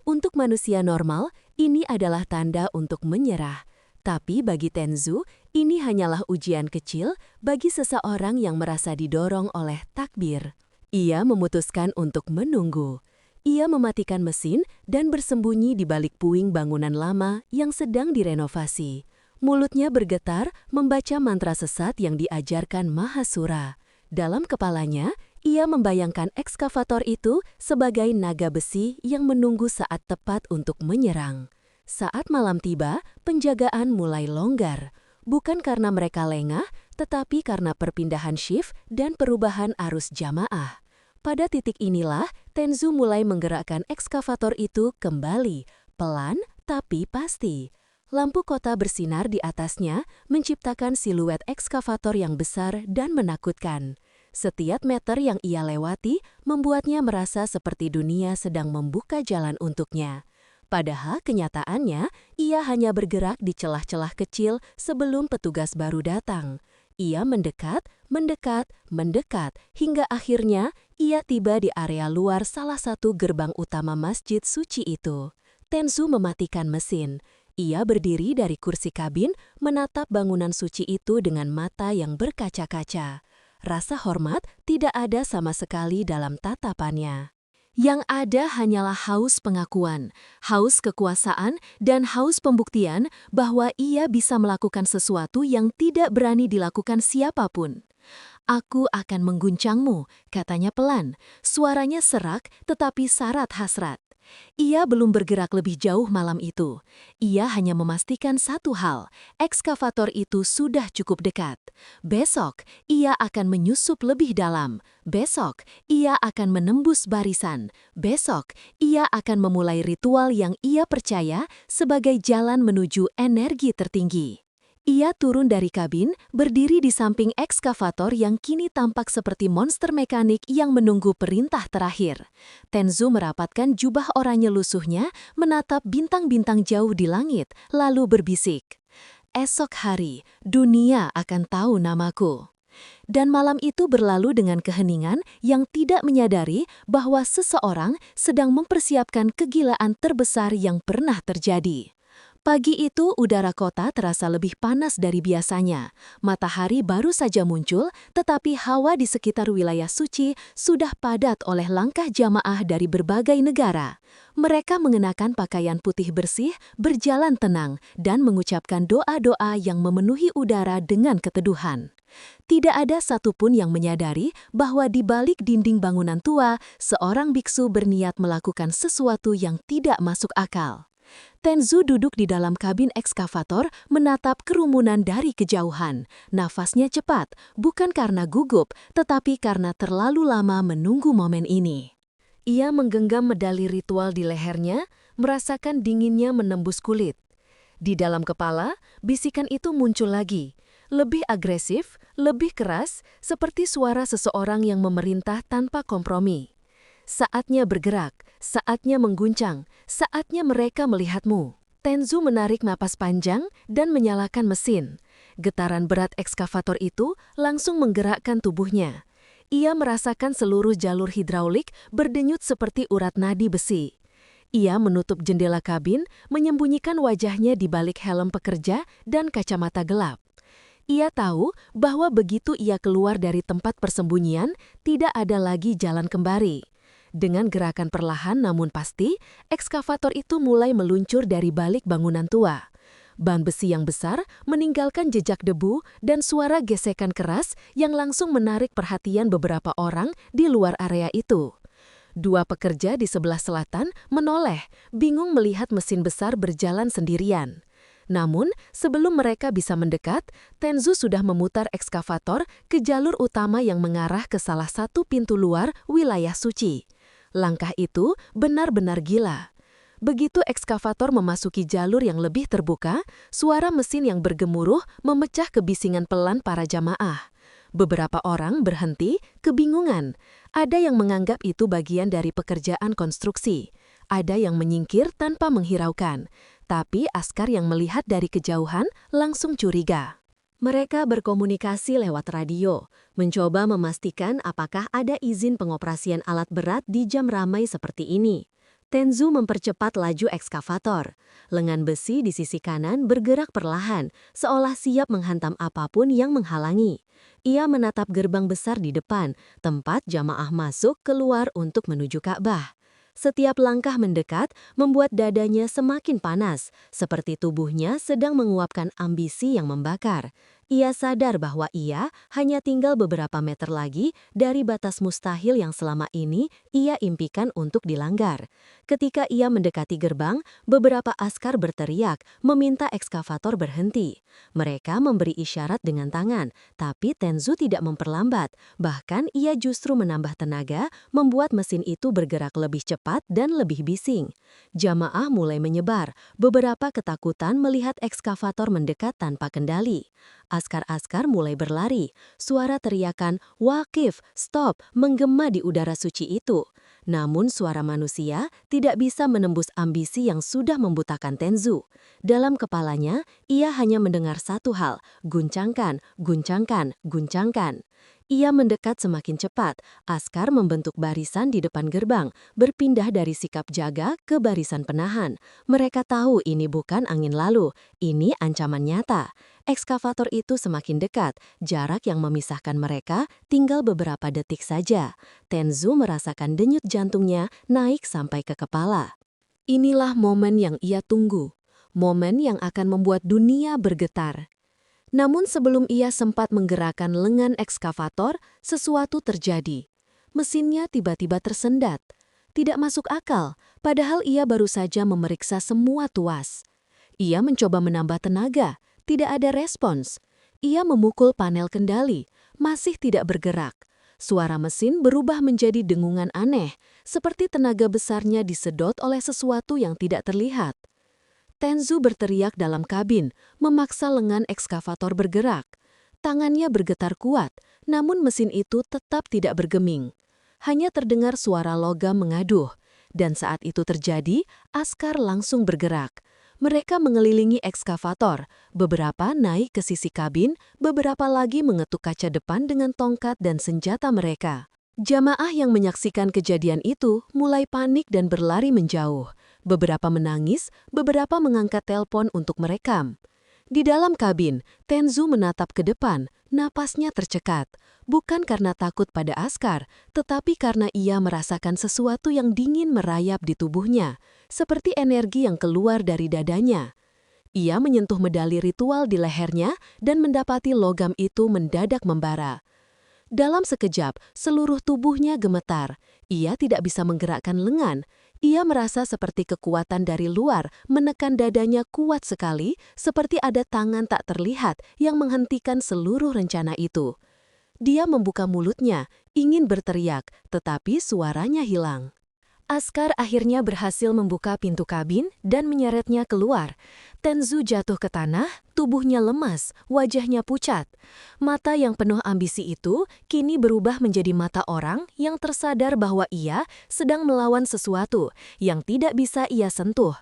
Untuk manusia normal, ini adalah tanda untuk menyerah. Tapi bagi Tenzu, ini hanyalah ujian kecil bagi seseorang yang merasa didorong oleh takbir. Ia memutuskan untuk menunggu. Ia mematikan mesin dan bersembunyi di balik puing bangunan lama yang sedang direnovasi. Mulutnya bergetar membaca mantra sesat yang diajarkan Mahasura. Dalam kepalanya, ia membayangkan ekskavator itu sebagai naga besi yang menunggu saat tepat untuk menyerang. Saat malam tiba, penjagaan mulai longgar. Bukan karena mereka lengah, tetapi karena perpindahan shift dan perubahan arus jamaah. Pada titik inilah, Tenzu mulai menggerakkan ekskavator itu kembali, pelan tapi pasti. Lampu kota bersinar di atasnya, menciptakan siluet ekskavator yang besar dan menakutkan. Setiap meter yang ia lewati membuatnya merasa seperti dunia sedang membuka jalan untuknya. Padahal kenyataannya, ia hanya bergerak di celah-celah kecil sebelum petugas baru datang. Ia mendekat, hingga akhirnya ia tiba di area luar salah satu gerbang utama Masjid Suci itu. Tenzu mematikan mesin. Ia berdiri dari kursi kabin, menatap bangunan suci itu dengan mata yang berkaca-kaca. Rasa hormat tidak ada sama sekali dalam tatapannya. Yang ada hanyalah haus pengakuan, haus kekuasaan, dan haus pembuktian bahwa ia bisa melakukan sesuatu yang tidak berani dilakukan siapapun. "Aku akan mengguncangmu," katanya pelan. Suaranya serak tetapi syarat hasrat. Ia belum bergerak lebih jauh malam itu. Ia hanya memastikan satu hal, ekskavator itu sudah cukup dekat. Besok, ia akan menyusup lebih dalam. Besok, ia akan menembus barisan. Besok, ia akan memulai ritual yang ia percaya sebagai jalan menuju energi tertinggi. Ia turun dari kabin, berdiri di samping ekskavator yang kini tampak seperti monster mekanik yang menunggu perintah terakhir. Tenzu merapatkan jubah oranye lusuhnya, menatap bintang-bintang jauh di langit, lalu berbisik, "Esok hari, dunia akan tahu namaku." Dan malam itu berlalu dengan keheningan yang tidak menyadari bahwa seseorang sedang mempersiapkan kegilaan terbesar yang pernah terjadi. Pagi itu udara kota terasa lebih panas dari biasanya. Matahari baru saja muncul, tetapi hawa di sekitar wilayah suci sudah padat oleh langkah jamaah dari berbagai negara. Mereka mengenakan pakaian putih bersih, berjalan tenang, dan mengucapkan doa-doa yang memenuhi udara dengan keteduhan. Tidak ada satupun yang menyadari bahwa di balik dinding bangunan tua, seorang biksu berniat melakukan sesuatu yang tidak masuk akal. Tenzu duduk di dalam kabin ekskavator menatap kerumunan dari kejauhan. Nafasnya cepat, bukan karena gugup, tetapi karena terlalu lama menunggu momen ini. Ia menggenggam medali ritual di lehernya, merasakan dinginnya menembus kulit. Di dalam kepala, bisikan itu muncul lagi. Lebih agresif, lebih keras, seperti suara seseorang yang memerintah tanpa kompromi. Saatnya bergerak, saatnya mengguncang, saatnya mereka melihatmu. Tenzu menarik napas panjang dan menyalakan mesin. Getaran berat ekskavator itu langsung menggerakkan tubuhnya. Ia merasakan seluruh jalur hidraulik berdenyut seperti urat nadi besi. Ia menutup jendela kabin, menyembunyikan wajahnya di balik helm pekerja dan kacamata gelap. Ia tahu bahwa begitu ia keluar dari tempat persembunyian, tidak ada lagi jalan kembali. Dengan gerakan perlahan namun pasti, ekskavator itu mulai meluncur dari balik bangunan tua. Ban besi yang besar meninggalkan jejak debu dan suara gesekan keras yang langsung menarik perhatian beberapa orang di luar area itu. Dua pekerja di sebelah selatan menoleh, bingung melihat mesin besar berjalan sendirian. Namun, sebelum mereka bisa mendekat, Tenzu sudah memutar ekskavator ke jalur utama yang mengarah ke salah satu pintu luar wilayah suci. Langkah itu benar-benar gila. Begitu ekskavator memasuki jalur yang lebih terbuka, suara mesin yang bergemuruh memecah kebisingan pelan para jamaah. Beberapa orang berhenti, kebingungan. Ada yang menganggap itu bagian dari pekerjaan konstruksi. Ada yang menyingkir tanpa menghiraukan. Tapi askar yang melihat dari kejauhan langsung curiga. Mereka berkomunikasi lewat radio, mencoba memastikan apakah ada izin pengoperasian alat berat di jam ramai seperti ini. Tenzu mempercepat laju ekskavator. Lengan besi di sisi kanan bergerak perlahan, seolah siap menghantam apapun yang menghalangi. Ia menatap gerbang besar di depan, tempat jamaah masuk keluar untuk menuju Ka'bah. Setiap langkah mendekat membuat dadanya semakin panas, seperti tubuhnya sedang menguapkan ambisi yang membakar. Ia sadar bahwa ia hanya tinggal beberapa meter lagi dari batas mustahil yang selama ini ia impikan untuk dilanggar. Ketika ia mendekati gerbang, beberapa askar berteriak, meminta ekskavator berhenti. Mereka memberi isyarat dengan tangan, tapi Tenzu tidak memperlambat. Bahkan ia justru menambah tenaga, membuat mesin itu bergerak lebih cepat dan lebih bising. Jamaah mulai menyebar, beberapa ketakutan melihat ekskavator mendekat tanpa kendali. Askar-askar mulai berlari, suara teriakan, "Waqif, stop," menggema di udara suci itu. Namun suara manusia tidak bisa menembus ambisi yang sudah membutakan Tenzu. Dalam kepalanya, ia hanya mendengar satu hal, guncangkan, guncangkan, guncangkan. Ia mendekat semakin cepat, askar membentuk barisan di depan gerbang, berpindah dari sikap jaga ke barisan penahan. Mereka tahu ini bukan angin lalu, ini ancaman nyata. Ekskavator itu semakin dekat, jarak yang memisahkan mereka tinggal beberapa detik saja. Tenzu merasakan denyut jantungnya naik sampai ke kepala. Inilah momen yang ia tunggu, momen yang akan membuat dunia bergetar. Namun sebelum ia sempat menggerakkan lengan ekskavator, sesuatu terjadi. Mesinnya tiba-tiba tersendat. Tidak masuk akal, padahal ia baru saja memeriksa semua tuas. Ia mencoba menambah tenaga, tidak ada respons. Ia memukul panel kendali, masih tidak bergerak. Suara mesin berubah menjadi dengungan aneh, seperti tenaga besarnya disedot oleh sesuatu yang tidak terlihat. Tenzu berteriak dalam kabin, memaksa lengan ekskavator bergerak. Tangannya bergetar kuat, namun mesin itu tetap tidak bergeming. Hanya terdengar suara logam mengaduh, dan saat itu terjadi, askar langsung bergerak. Mereka mengelilingi ekskavator, beberapa naik ke sisi kabin, beberapa lagi mengetuk kaca depan dengan tongkat dan senjata mereka. Jamaah yang menyaksikan kejadian itu mulai panik dan berlari menjauh. Beberapa menangis, beberapa mengangkat telepon untuk merekam. Di dalam kabin, Tenzu menatap ke depan, napasnya tercekat. Bukan karena takut pada askar, tetapi karena ia merasakan sesuatu yang dingin merayap di tubuhnya, seperti energi yang keluar dari dadanya. Ia menyentuh medali ritual di lehernya dan mendapati logam itu mendadak membara. Dalam sekejap, seluruh tubuhnya gemetar. Ia tidak bisa menggerakkan lengan. Ia merasa seperti kekuatan dari luar menekan dadanya kuat sekali, seperti ada tangan tak terlihat yang menghentikan seluruh rencana itu. Dia membuka mulutnya, ingin berteriak, tetapi suaranya hilang. Askar akhirnya berhasil membuka pintu kabin dan menyeretnya keluar. Tenzu jatuh ke tanah, tubuhnya lemas, wajahnya pucat. Mata yang penuh ambisi itu kini berubah menjadi mata orang yang tersadar bahwa ia sedang melawan sesuatu yang tidak bisa ia sentuh.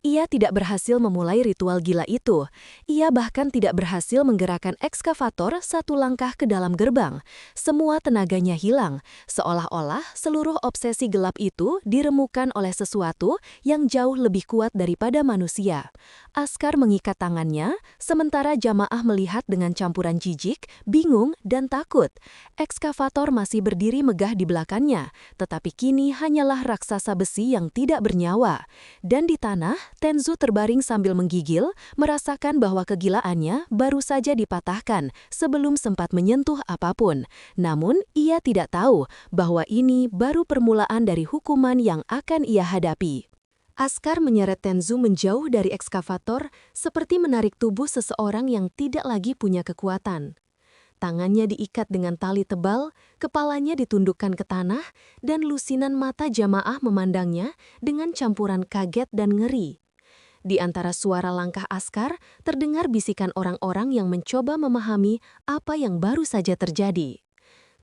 Ia tidak berhasil memulai ritual gila itu. Ia bahkan tidak berhasil menggerakkan ekskavator satu langkah ke dalam gerbang. Semua tenaganya hilang, seolah-olah seluruh obsesi gelap itu diremukan oleh sesuatu yang jauh lebih kuat daripada manusia. Askar mengikat tangannya, sementara jamaah melihat dengan campuran jijik, bingung, dan takut. Ekskavator masih berdiri megah di belakangnya, tetapi kini hanyalah raksasa besi yang tidak bernyawa. Dan di tanah, Tenzu terbaring sambil menggigil, merasakan bahwa kegilaannya baru saja dipatahkan sebelum sempat menyentuh apapun. Namun, ia tidak tahu bahwa ini baru permulaan dari hukuman yang akan ia hadapi. Askar menyeret Tenzu menjauh dari ekskavator seperti menarik tubuh seseorang yang tidak lagi punya kekuatan. Tangannya diikat dengan tali tebal, kepalanya ditundukkan ke tanah, dan lusinan mata jamaah memandangnya dengan campuran kaget dan ngeri. Di antara suara langkah Askar, terdengar bisikan orang-orang yang mencoba memahami apa yang baru saja terjadi.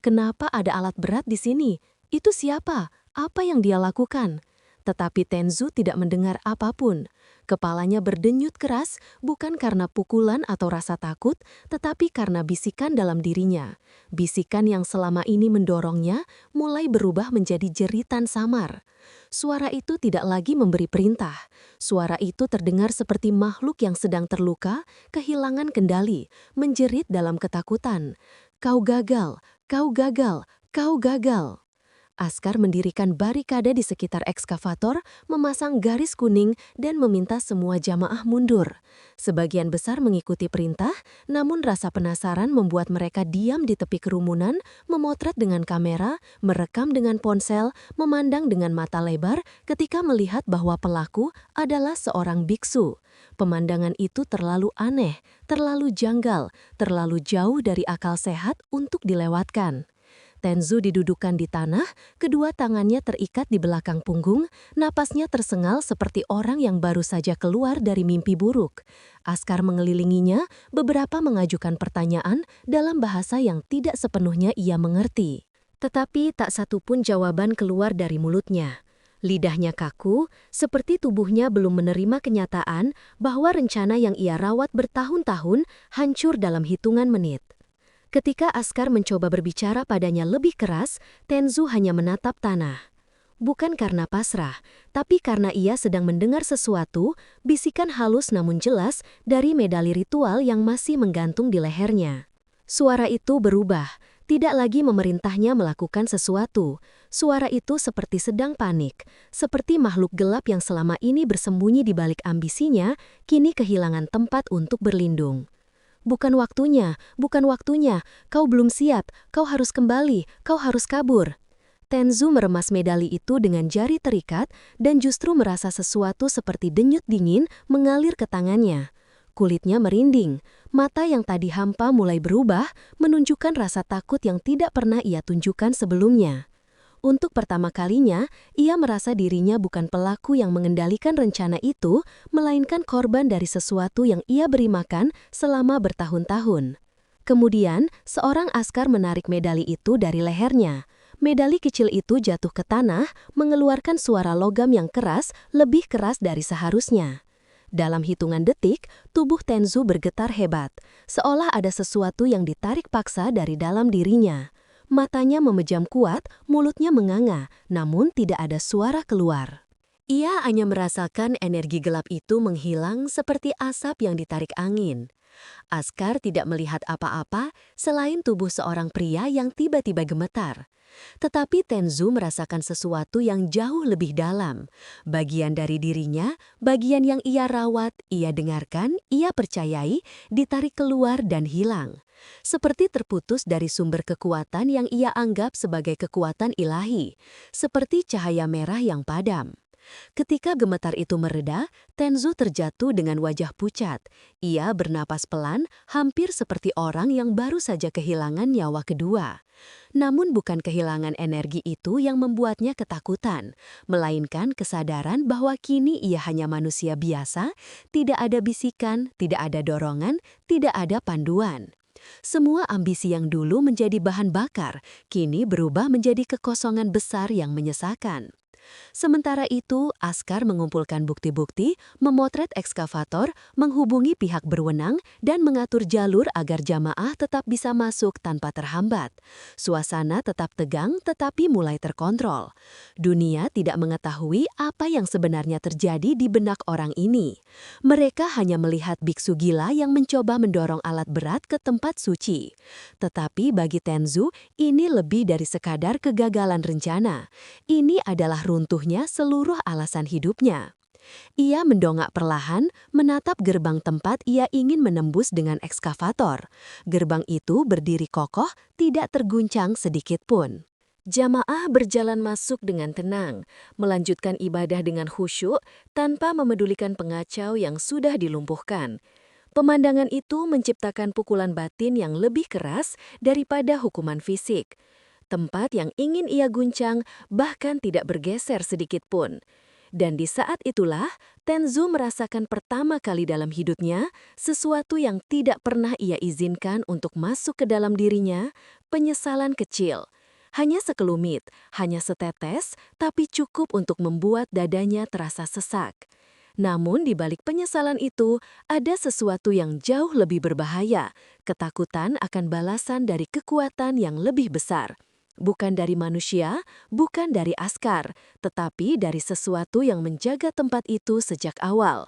Kenapa ada alat berat di sini? Itu siapa? Apa yang dia lakukan? Tetapi Tenzu tidak mendengar apapun. Kepalanya berdenyut keras bukan karena pukulan atau rasa takut, tetapi karena bisikan dalam dirinya. Bisikan yang selama ini mendorongnya mulai berubah menjadi jeritan samar. Suara itu tidak lagi memberi perintah. Suara itu terdengar seperti makhluk yang sedang terluka, kehilangan kendali, menjerit dalam ketakutan. Kau gagal, kau gagal, kau gagal. Askar mendirikan barikade di sekitar ekskavator, memasang garis kuning, dan meminta semua jamaah mundur. Sebagian besar mengikuti perintah, namun rasa penasaran membuat mereka diam di tepi kerumunan, memotret dengan kamera, merekam dengan ponsel, memandang dengan mata lebar ketika melihat bahwa pelaku adalah seorang biksu. Pemandangan itu terlalu aneh, terlalu janggal, terlalu jauh dari akal sehat untuk dilewatkan. Tenzu didudukan di tanah, kedua tangannya terikat di belakang punggung, napasnya tersengal seperti orang yang baru saja keluar dari mimpi buruk. Askar mengelilinginya, beberapa mengajukan pertanyaan dalam bahasa yang tidak sepenuhnya ia mengerti. Tetapi tak satu pun jawaban keluar dari mulutnya. Lidahnya kaku, seperti tubuhnya belum menerima kenyataan bahwa rencana yang ia rawat bertahun-tahun hancur dalam hitungan menit. Ketika Askar mencoba berbicara padanya lebih keras, Tenzu hanya menatap tanah. Bukan karena pasrah, tapi karena ia sedang mendengar sesuatu, bisikan halus namun jelas dari medali ritual yang masih menggantung di lehernya. Suara itu berubah, tidak lagi memerintahnya melakukan sesuatu. Suara itu seperti sedang panik, seperti makhluk gelap yang selama ini bersembunyi di balik ambisinya, kini kehilangan tempat untuk berlindung. Bukan waktunya, kau belum siap, kau harus kembali, kau harus kabur. Tenzu meremas medali itu dengan jari terikat dan justru merasa sesuatu seperti denyut dingin mengalir ke tangannya. Kulitnya merinding, mata yang tadi hampa mulai berubah, menunjukkan rasa takut yang tidak pernah ia tunjukkan sebelumnya. Untuk pertama kalinya, ia merasa dirinya bukan pelaku yang mengendalikan rencana itu, melainkan korban dari sesuatu yang ia beri makan selama bertahun-tahun. Kemudian, seorang askar menarik medali itu dari lehernya. Medali kecil itu jatuh ke tanah, mengeluarkan suara logam yang keras, lebih keras dari seharusnya. Dalam hitungan detik, tubuh Tenzu bergetar hebat, seolah ada sesuatu yang ditarik paksa dari dalam dirinya. Matanya memejam kuat, mulutnya menganga, namun tidak ada suara keluar. Ia hanya merasakan energi gelap itu menghilang seperti asap yang ditarik angin. Askar tidak melihat apa-apa selain tubuh seorang pria yang tiba-tiba gemetar. Tetapi Tenzu merasakan sesuatu yang jauh lebih dalam. Bagian dari dirinya, bagian yang ia rawat, ia dengarkan, ia percayai, ditarik keluar dan hilang. Seperti terputus dari sumber kekuatan yang ia anggap sebagai kekuatan ilahi. Seperti cahaya merah yang padam. Ketika gemetar itu mereda, Tenzu terjatuh dengan wajah pucat. Ia bernapas pelan, hampir seperti orang yang baru saja kehilangan nyawa kedua. Namun bukan kehilangan energi itu yang membuatnya ketakutan, melainkan kesadaran bahwa kini ia hanya manusia biasa, tidak ada bisikan, tidak ada dorongan, tidak ada panduan. Semua ambisi yang dulu menjadi bahan bakar, kini berubah menjadi kekosongan besar yang menyesakan. Sementara itu, Askar mengumpulkan bukti-bukti, memotret ekskavator, menghubungi pihak berwenang, dan mengatur jalur agar jamaah tetap bisa masuk tanpa terhambat. Suasana tetap tegang tetapi mulai terkontrol. Dunia tidak mengetahui apa yang sebenarnya terjadi di benak orang ini. Mereka hanya melihat biksu gila yang mencoba mendorong alat berat ke tempat suci. Tetapi bagi Tenzu, ini lebih dari sekadar kegagalan rencana. Ini adalah runtuhnya seluruh alasan hidupnya. Ia mendongak perlahan, menatap gerbang tempat ia ingin menembus dengan ekskavator. Gerbang itu berdiri kokoh, tidak terguncang sedikit pun. Jamaah berjalan masuk dengan tenang, melanjutkan ibadah dengan khusyuk tanpa memedulikan pengacau yang sudah dilumpuhkan. Pemandangan itu menciptakan pukulan batin yang lebih keras daripada hukuman fisik. Tempat yang ingin ia guncang bahkan tidak bergeser sedikit pun. Dan di saat itulah, Tenzu merasakan pertama kali dalam hidupnya sesuatu yang tidak pernah ia izinkan untuk masuk ke dalam dirinya, penyesalan kecil. Hanya sekelumit, hanya setetes, tapi cukup untuk membuat dadanya terasa sesak. Namun di balik penyesalan itu, ada sesuatu yang jauh lebih berbahaya, ketakutan akan balasan dari kekuatan yang lebih besar. Bukan dari manusia, bukan dari Askar, tetapi dari sesuatu yang menjaga tempat itu sejak awal.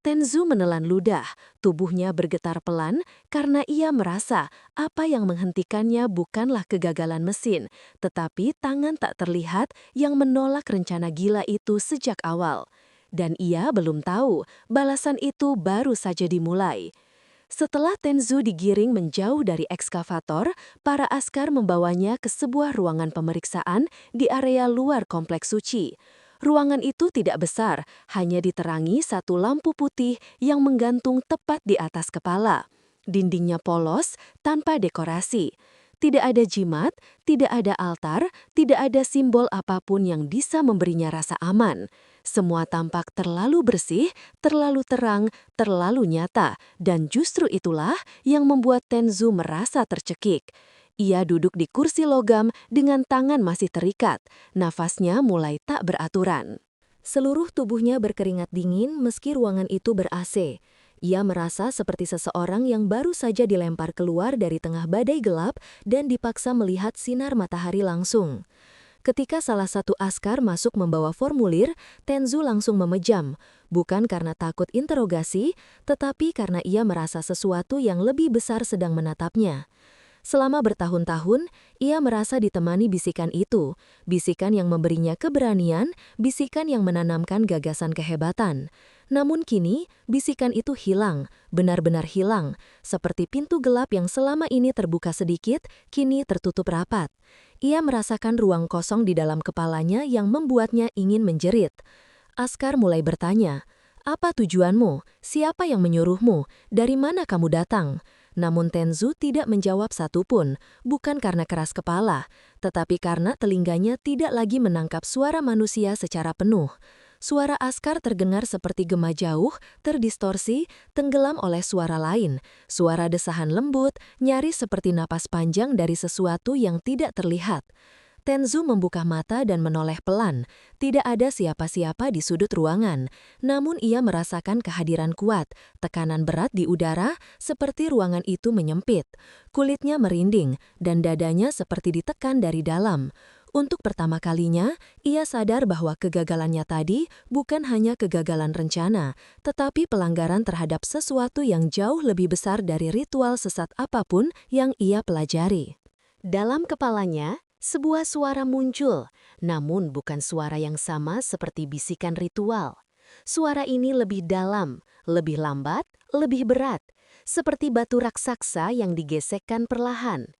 Tenzu menelan ludah, tubuhnya bergetar pelan karena ia merasa apa yang menghentikannya bukanlah kegagalan mesin, tetapi tangan tak terlihat yang menolak rencana gila itu sejak awal. Dan ia belum tahu, balasan itu baru saja dimulai. Setelah Tenzu digiring menjauh dari ekskavator, para askar membawanya ke sebuah ruangan pemeriksaan di area luar kompleks suci. Ruangan itu tidak besar, hanya diterangi satu lampu putih yang menggantung tepat di atas kepala. Dindingnya polos, tanpa dekorasi. Tidak ada jimat, tidak ada altar, tidak ada simbol apapun yang bisa memberinya rasa aman. Semua tampak terlalu bersih, terlalu terang, terlalu nyata, dan justru itulah yang membuat Tenzu merasa tercekik. Ia duduk di kursi logam dengan tangan masih terikat, nafasnya mulai tak beraturan. Seluruh tubuhnya berkeringat dingin meski ruangan itu ber-AC. Ia merasa seperti seseorang yang baru saja dilempar keluar dari tengah badai gelap dan dipaksa melihat sinar matahari langsung. Ketika salah satu askar masuk membawa formulir, Tenzu langsung memejam, bukan karena takut interogasi, tetapi karena ia merasa sesuatu yang lebih besar sedang menatapnya. Selama bertahun-tahun, ia merasa ditemani bisikan itu, bisikan yang memberinya keberanian, bisikan yang menanamkan gagasan kehebatan. Namun kini, bisikan itu hilang, benar-benar hilang, seperti pintu gelap yang selama ini terbuka sedikit, kini tertutup rapat. Ia merasakan ruang kosong di dalam kepalanya yang membuatnya ingin menjerit. Askar mulai bertanya, "Apa tujuanmu? Siapa yang menyuruhmu? Dari mana kamu datang?" Namun Tenzu tidak menjawab satupun, bukan karena keras kepala, tetapi karena telinganya tidak lagi menangkap suara manusia secara penuh. Suara askar terdengar seperti gema jauh, terdistorsi, tenggelam oleh suara lain. Suara desahan lembut, nyaris seperti napas panjang dari sesuatu yang tidak terlihat. Tenzu membuka mata dan menoleh pelan. Tidak ada siapa-siapa di sudut ruangan, namun ia merasakan kehadiran kuat, tekanan berat di udara, seperti ruangan itu menyempit. Kulitnya merinding, dan dadanya seperti ditekan dari dalam. Untuk pertama kalinya, ia sadar bahwa kegagalannya tadi bukan hanya kegagalan rencana, tetapi pelanggaran terhadap sesuatu yang jauh lebih besar dari ritual sesat apapun yang ia pelajari. Dalam kepalanya, sebuah suara muncul, namun bukan suara yang sama seperti bisikan ritual. Suara ini lebih dalam, lebih lambat, lebih berat, seperti batu raksasa yang digesekkan perlahan.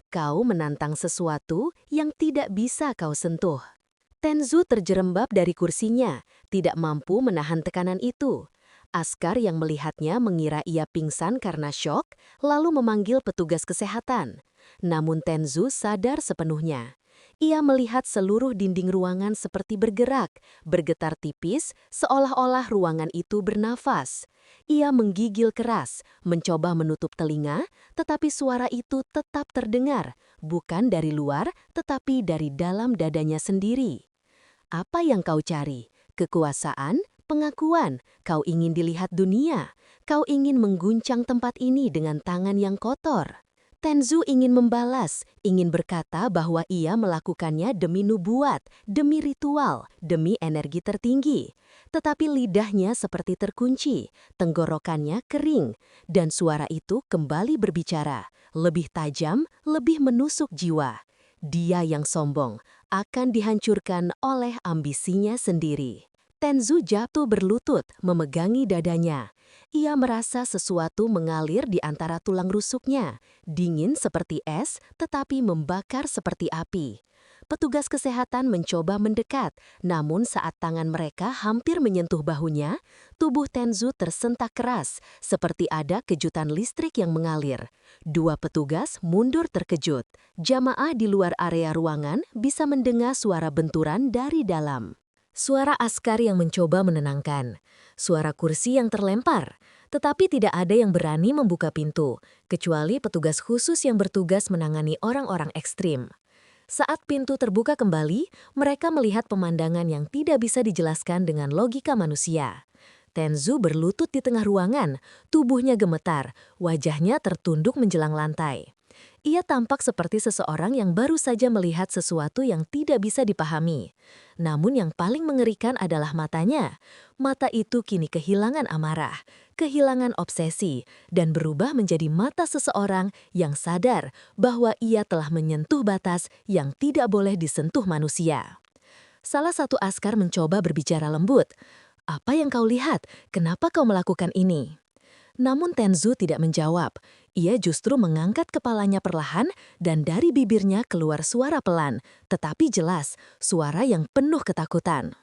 Kau menantang sesuatu yang tidak bisa kau sentuh. Tenzu terjerembab dari kursinya, tidak mampu menahan tekanan itu. Askar yang melihatnya mengira ia pingsan karena syok, lalu memanggil petugas kesehatan. Namun Tenzu sadar sepenuhnya. Ia melihat seluruh dinding ruangan seperti bergerak, bergetar tipis, seolah-olah ruangan itu bernafas. Ia menggigil keras, mencoba menutup telinga, tetapi suara itu tetap terdengar, bukan dari luar, tetapi dari dalam dadanya sendiri. Apa yang kau cari? Kekuasaan? Pengakuan? Kau ingin dilihat dunia? Kau ingin mengguncang tempat ini dengan tangan yang kotor? Tenzu ingin membalas, ingin berkata bahwa ia melakukannya demi nubuat, demi ritual, demi energi tertinggi. Tetapi lidahnya seperti terkunci, tenggorokannya kering, dan suara itu kembali berbicara, lebih tajam, lebih menusuk jiwa. Dia yang sombong akan dihancurkan oleh ambisinya sendiri. Tenzu jatuh berlutut, memegangi dadanya. Ia merasa sesuatu mengalir di antara tulang rusuknya, dingin seperti es, tetapi membakar seperti api. Petugas kesehatan mencoba mendekat, namun saat tangan mereka hampir menyentuh bahunya, tubuh Tenzu tersentak keras, seperti ada kejutan listrik yang mengalir. Dua petugas mundur terkejut. Jamaah di luar area ruangan bisa mendengar suara benturan dari dalam. Suara askar yang mencoba menenangkan, suara kursi yang terlempar, tetapi tidak ada yang berani membuka pintu, kecuali petugas khusus yang bertugas menangani orang-orang ekstrim. Saat pintu terbuka kembali, mereka melihat pemandangan yang tidak bisa dijelaskan dengan logika manusia. Tenzu berlutut di tengah ruangan, tubuhnya gemetar, wajahnya tertunduk menjelang lantai. Ia tampak seperti seseorang yang baru saja melihat sesuatu yang tidak bisa dipahami. Namun yang paling mengerikan adalah matanya. Mata itu kini kehilangan amarah, kehilangan obsesi, dan berubah menjadi mata seseorang yang sadar bahwa ia telah menyentuh batas yang tidak boleh disentuh manusia. Salah satu askar mencoba berbicara lembut. "Apa yang kau lihat? Kenapa kau melakukan ini?" Namun Tenzu tidak menjawab. Ia justru mengangkat kepalanya perlahan dan dari bibirnya keluar suara pelan, tetapi jelas, suara yang penuh ketakutan.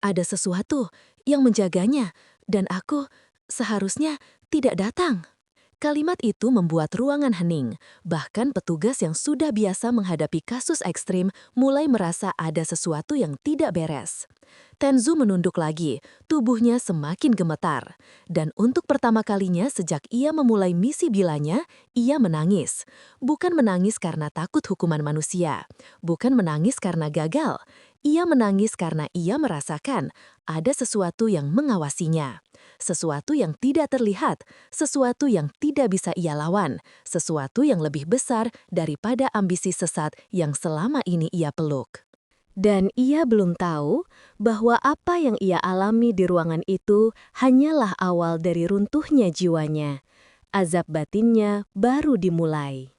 "Ada sesuatu yang menjaganya, dan aku seharusnya tidak datang." Kalimat itu membuat ruangan hening, bahkan petugas yang sudah biasa menghadapi kasus ekstrim mulai merasa ada sesuatu yang tidak beres. Tenzu menunduk lagi, tubuhnya semakin gemetar. Dan untuk pertama kalinya sejak ia memulai misi bilanya, ia menangis. Bukan menangis karena takut hukuman manusia, bukan menangis karena gagal. Ia menangis karena ia merasakan ada sesuatu yang mengawasinya. Sesuatu yang tidak terlihat, sesuatu yang tidak bisa ia lawan, sesuatu yang lebih besar daripada ambisi sesat yang selama ini ia peluk. Dan ia belum tahu bahwa apa yang ia alami di ruangan itu hanyalah awal dari runtuhnya jiwanya. Azab batinnya baru dimulai.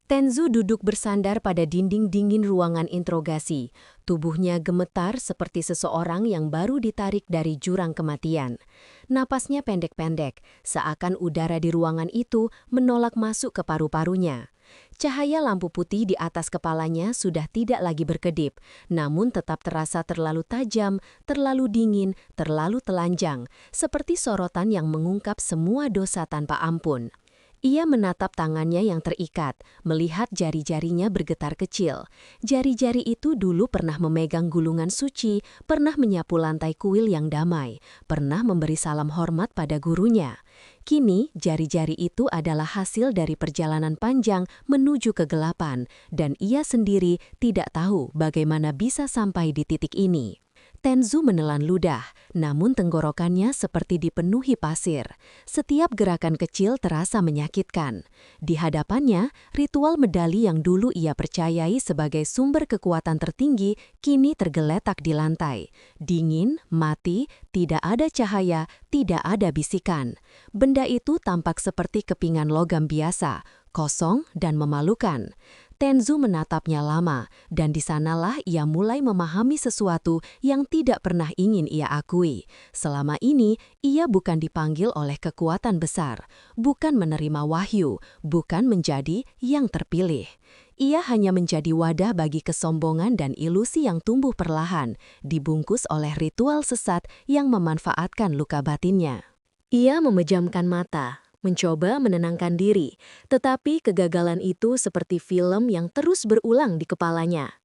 Tenzu duduk bersandar pada dinding dingin ruangan interogasi. Tubuhnya gemetar seperti seseorang yang baru ditarik dari jurang kematian. Napasnya pendek-pendek, seakan udara di ruangan itu menolak masuk ke paru-parunya. Cahaya lampu putih di atas kepalanya sudah tidak lagi berkedip, namun tetap terasa terlalu tajam, terlalu dingin, terlalu telanjang, seperti sorotan yang mengungkap semua dosa tanpa ampun. Ia menatap tangannya yang terikat, melihat jari-jarinya bergetar kecil. Jari-jari itu dulu pernah memegang gulungan suci, pernah menyapu lantai kuil yang damai, pernah memberi salam hormat pada gurunya. Kini, jari-jari itu adalah hasil dari perjalanan panjang menuju kegelapan, dan ia sendiri tidak tahu bagaimana bisa sampai di titik ini. Tenzu menelan ludah, namun tenggorokannya seperti dipenuhi pasir. Setiap gerakan kecil terasa menyakitkan. Di hadapannya, ritual medali yang dulu ia percayai sebagai sumber kekuatan tertinggi kini tergeletak di lantai. Dingin, mati, tidak ada cahaya, tidak ada bisikan. Benda itu tampak seperti kepingan logam biasa, kosong dan memalukan. Tenzu menatapnya lama, dan di sanalah ia mulai memahami sesuatu yang tidak pernah ingin ia akui. Selama ini, ia bukan dipanggil oleh kekuatan besar, bukan menerima wahyu, bukan menjadi yang terpilih. Ia hanya menjadi wadah bagi kesombongan dan ilusi yang tumbuh perlahan, dibungkus oleh ritual sesat yang memanfaatkan luka batinnya. Ia memejamkan mata, mencoba menenangkan diri, tetapi kegagalan itu seperti film yang terus berulang di kepalanya.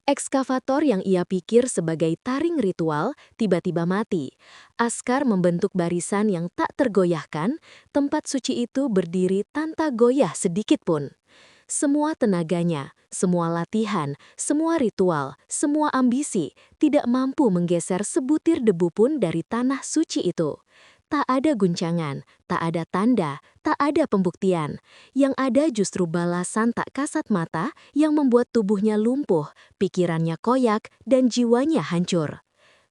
Ekskavator yang ia pikir sebagai taring ritual tiba-tiba mati. Askar membentuk barisan yang tak tergoyahkan, tempat suci itu berdiri tanpa goyah sedikit pun. Semua tenaganya, semua latihan, semua ritual, semua ambisi tidak mampu menggeser sebutir debu pun dari tanah suci itu. Tak ada guncangan, tak ada tanda, tak ada pembuktian. Yang ada justru balasan tak kasat mata yang membuat tubuhnya lumpuh, pikirannya koyak, dan jiwanya hancur.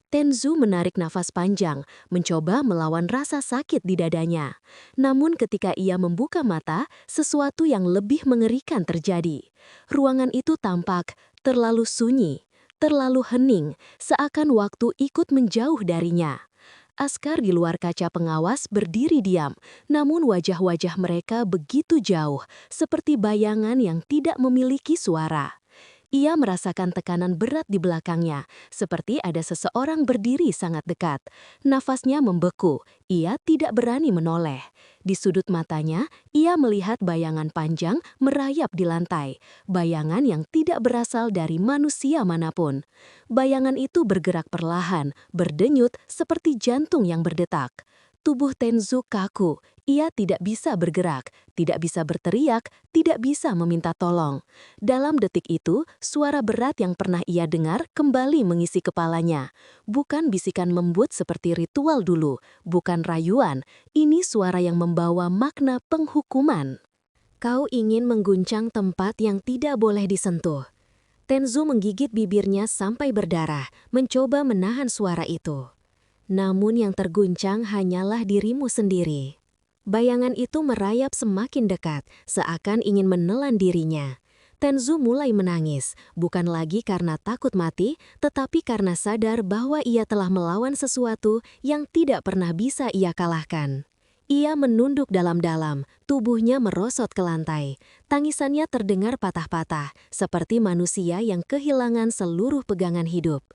Tenzu menarik nafas panjang, mencoba melawan rasa sakit di dadanya. Namun ketika ia membuka mata, sesuatu yang lebih mengerikan terjadi. Ruangan itu tampak terlalu sunyi, terlalu hening, seakan waktu ikut menjauh darinya. Askar di luar kaca pengawas berdiri diam, namun wajah-wajah mereka begitu jauh, seperti bayangan yang tidak memiliki suara. Ia merasakan tekanan berat di belakangnya, seperti ada seseorang berdiri sangat dekat. Nafasnya membeku, ia tidak berani menoleh. Di sudut matanya, ia melihat bayangan panjang merayap di lantai. Bayangan yang tidak berasal dari manusia manapun. Bayangan itu bergerak perlahan, berdenyut seperti jantung yang berdetak. Tubuh Tenzu kaku, ia tidak bisa bergerak, tidak bisa berteriak, tidak bisa meminta tolong. Dalam detik itu, suara berat yang pernah ia dengar kembali mengisi kepalanya. Bukan bisikan lembut seperti ritual dulu, bukan rayuan, ini suara yang membawa makna penghukuman. Kau ingin mengguncang tempat yang tidak boleh disentuh. Tenzu menggigit bibirnya sampai berdarah, mencoba menahan suara itu. Namun yang terguncang hanyalah dirimu sendiri. Bayangan itu merayap semakin dekat, seakan ingin menelan dirinya. Tenzu mulai menangis, bukan lagi karena takut mati, tetapi karena sadar bahwa ia telah melawan sesuatu yang tidak pernah bisa ia kalahkan. Ia menunduk dalam-dalam, tubuhnya merosot ke lantai. Tangisannya terdengar patah-patah, seperti manusia yang kehilangan seluruh pegangan hidup.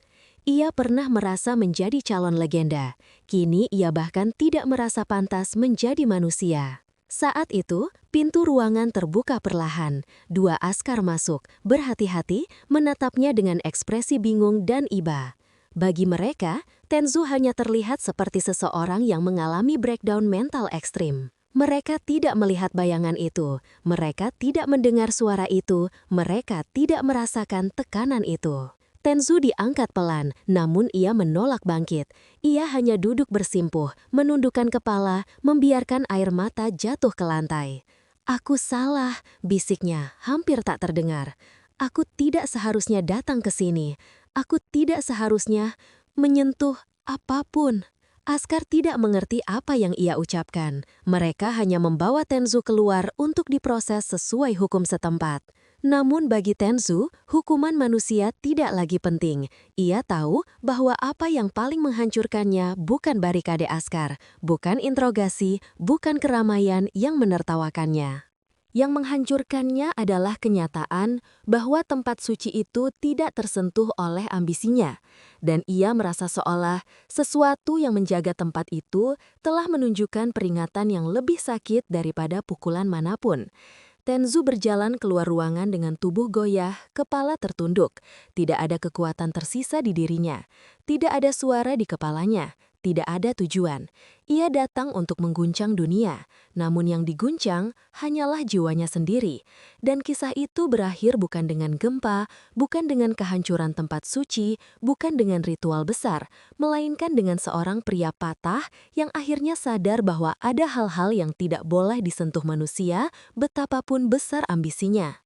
Ia pernah merasa menjadi calon legenda. Kini ia bahkan tidak merasa pantas menjadi manusia. Saat itu, pintu ruangan terbuka perlahan. 2 askar masuk, berhati-hati, menatapnya dengan ekspresi bingung dan iba. Bagi mereka, Tenzu hanya terlihat seperti seseorang yang mengalami breakdown mental ekstrim. Mereka tidak melihat bayangan itu, mereka tidak mendengar suara itu, mereka tidak merasakan tekanan itu. Tenzu diangkat pelan, namun ia menolak bangkit. Ia hanya duduk bersimpuh, menundukkan kepala, membiarkan air mata jatuh ke lantai. Aku salah, bisiknya, hampir tak terdengar. Aku tidak seharusnya datang ke sini. Aku tidak seharusnya menyentuh apapun. Askar tidak mengerti apa yang ia ucapkan. Mereka hanya membawa Tenzu keluar untuk diproses sesuai hukum setempat. Namun bagi Tenzu, hukuman manusia tidak lagi penting. Ia tahu bahwa apa yang paling menghancurkannya bukan barikade askar, bukan interogasi, bukan keramaian yang menertawakannya. Yang menghancurkannya adalah kenyataan bahwa tempat suci itu tidak tersentuh oleh ambisinya. Dan ia merasa seolah sesuatu yang menjaga tempat itu telah menunjukkan peringatan yang lebih sakit daripada pukulan manapun. Tenzu berjalan keluar ruangan dengan tubuh goyah, kepala tertunduk. Tidak ada kekuatan tersisa di dirinya. Tidak ada suara di kepalanya. Tidak ada tujuan. Ia datang untuk mengguncang dunia, namun yang diguncang hanyalah jiwanya sendiri. Dan kisah itu berakhir bukan dengan gempa, bukan dengan kehancuran tempat suci, bukan dengan ritual besar, melainkan dengan seorang pria patah yang akhirnya sadar bahwa ada hal-hal yang tidak boleh disentuh manusia, betapapun besar ambisinya.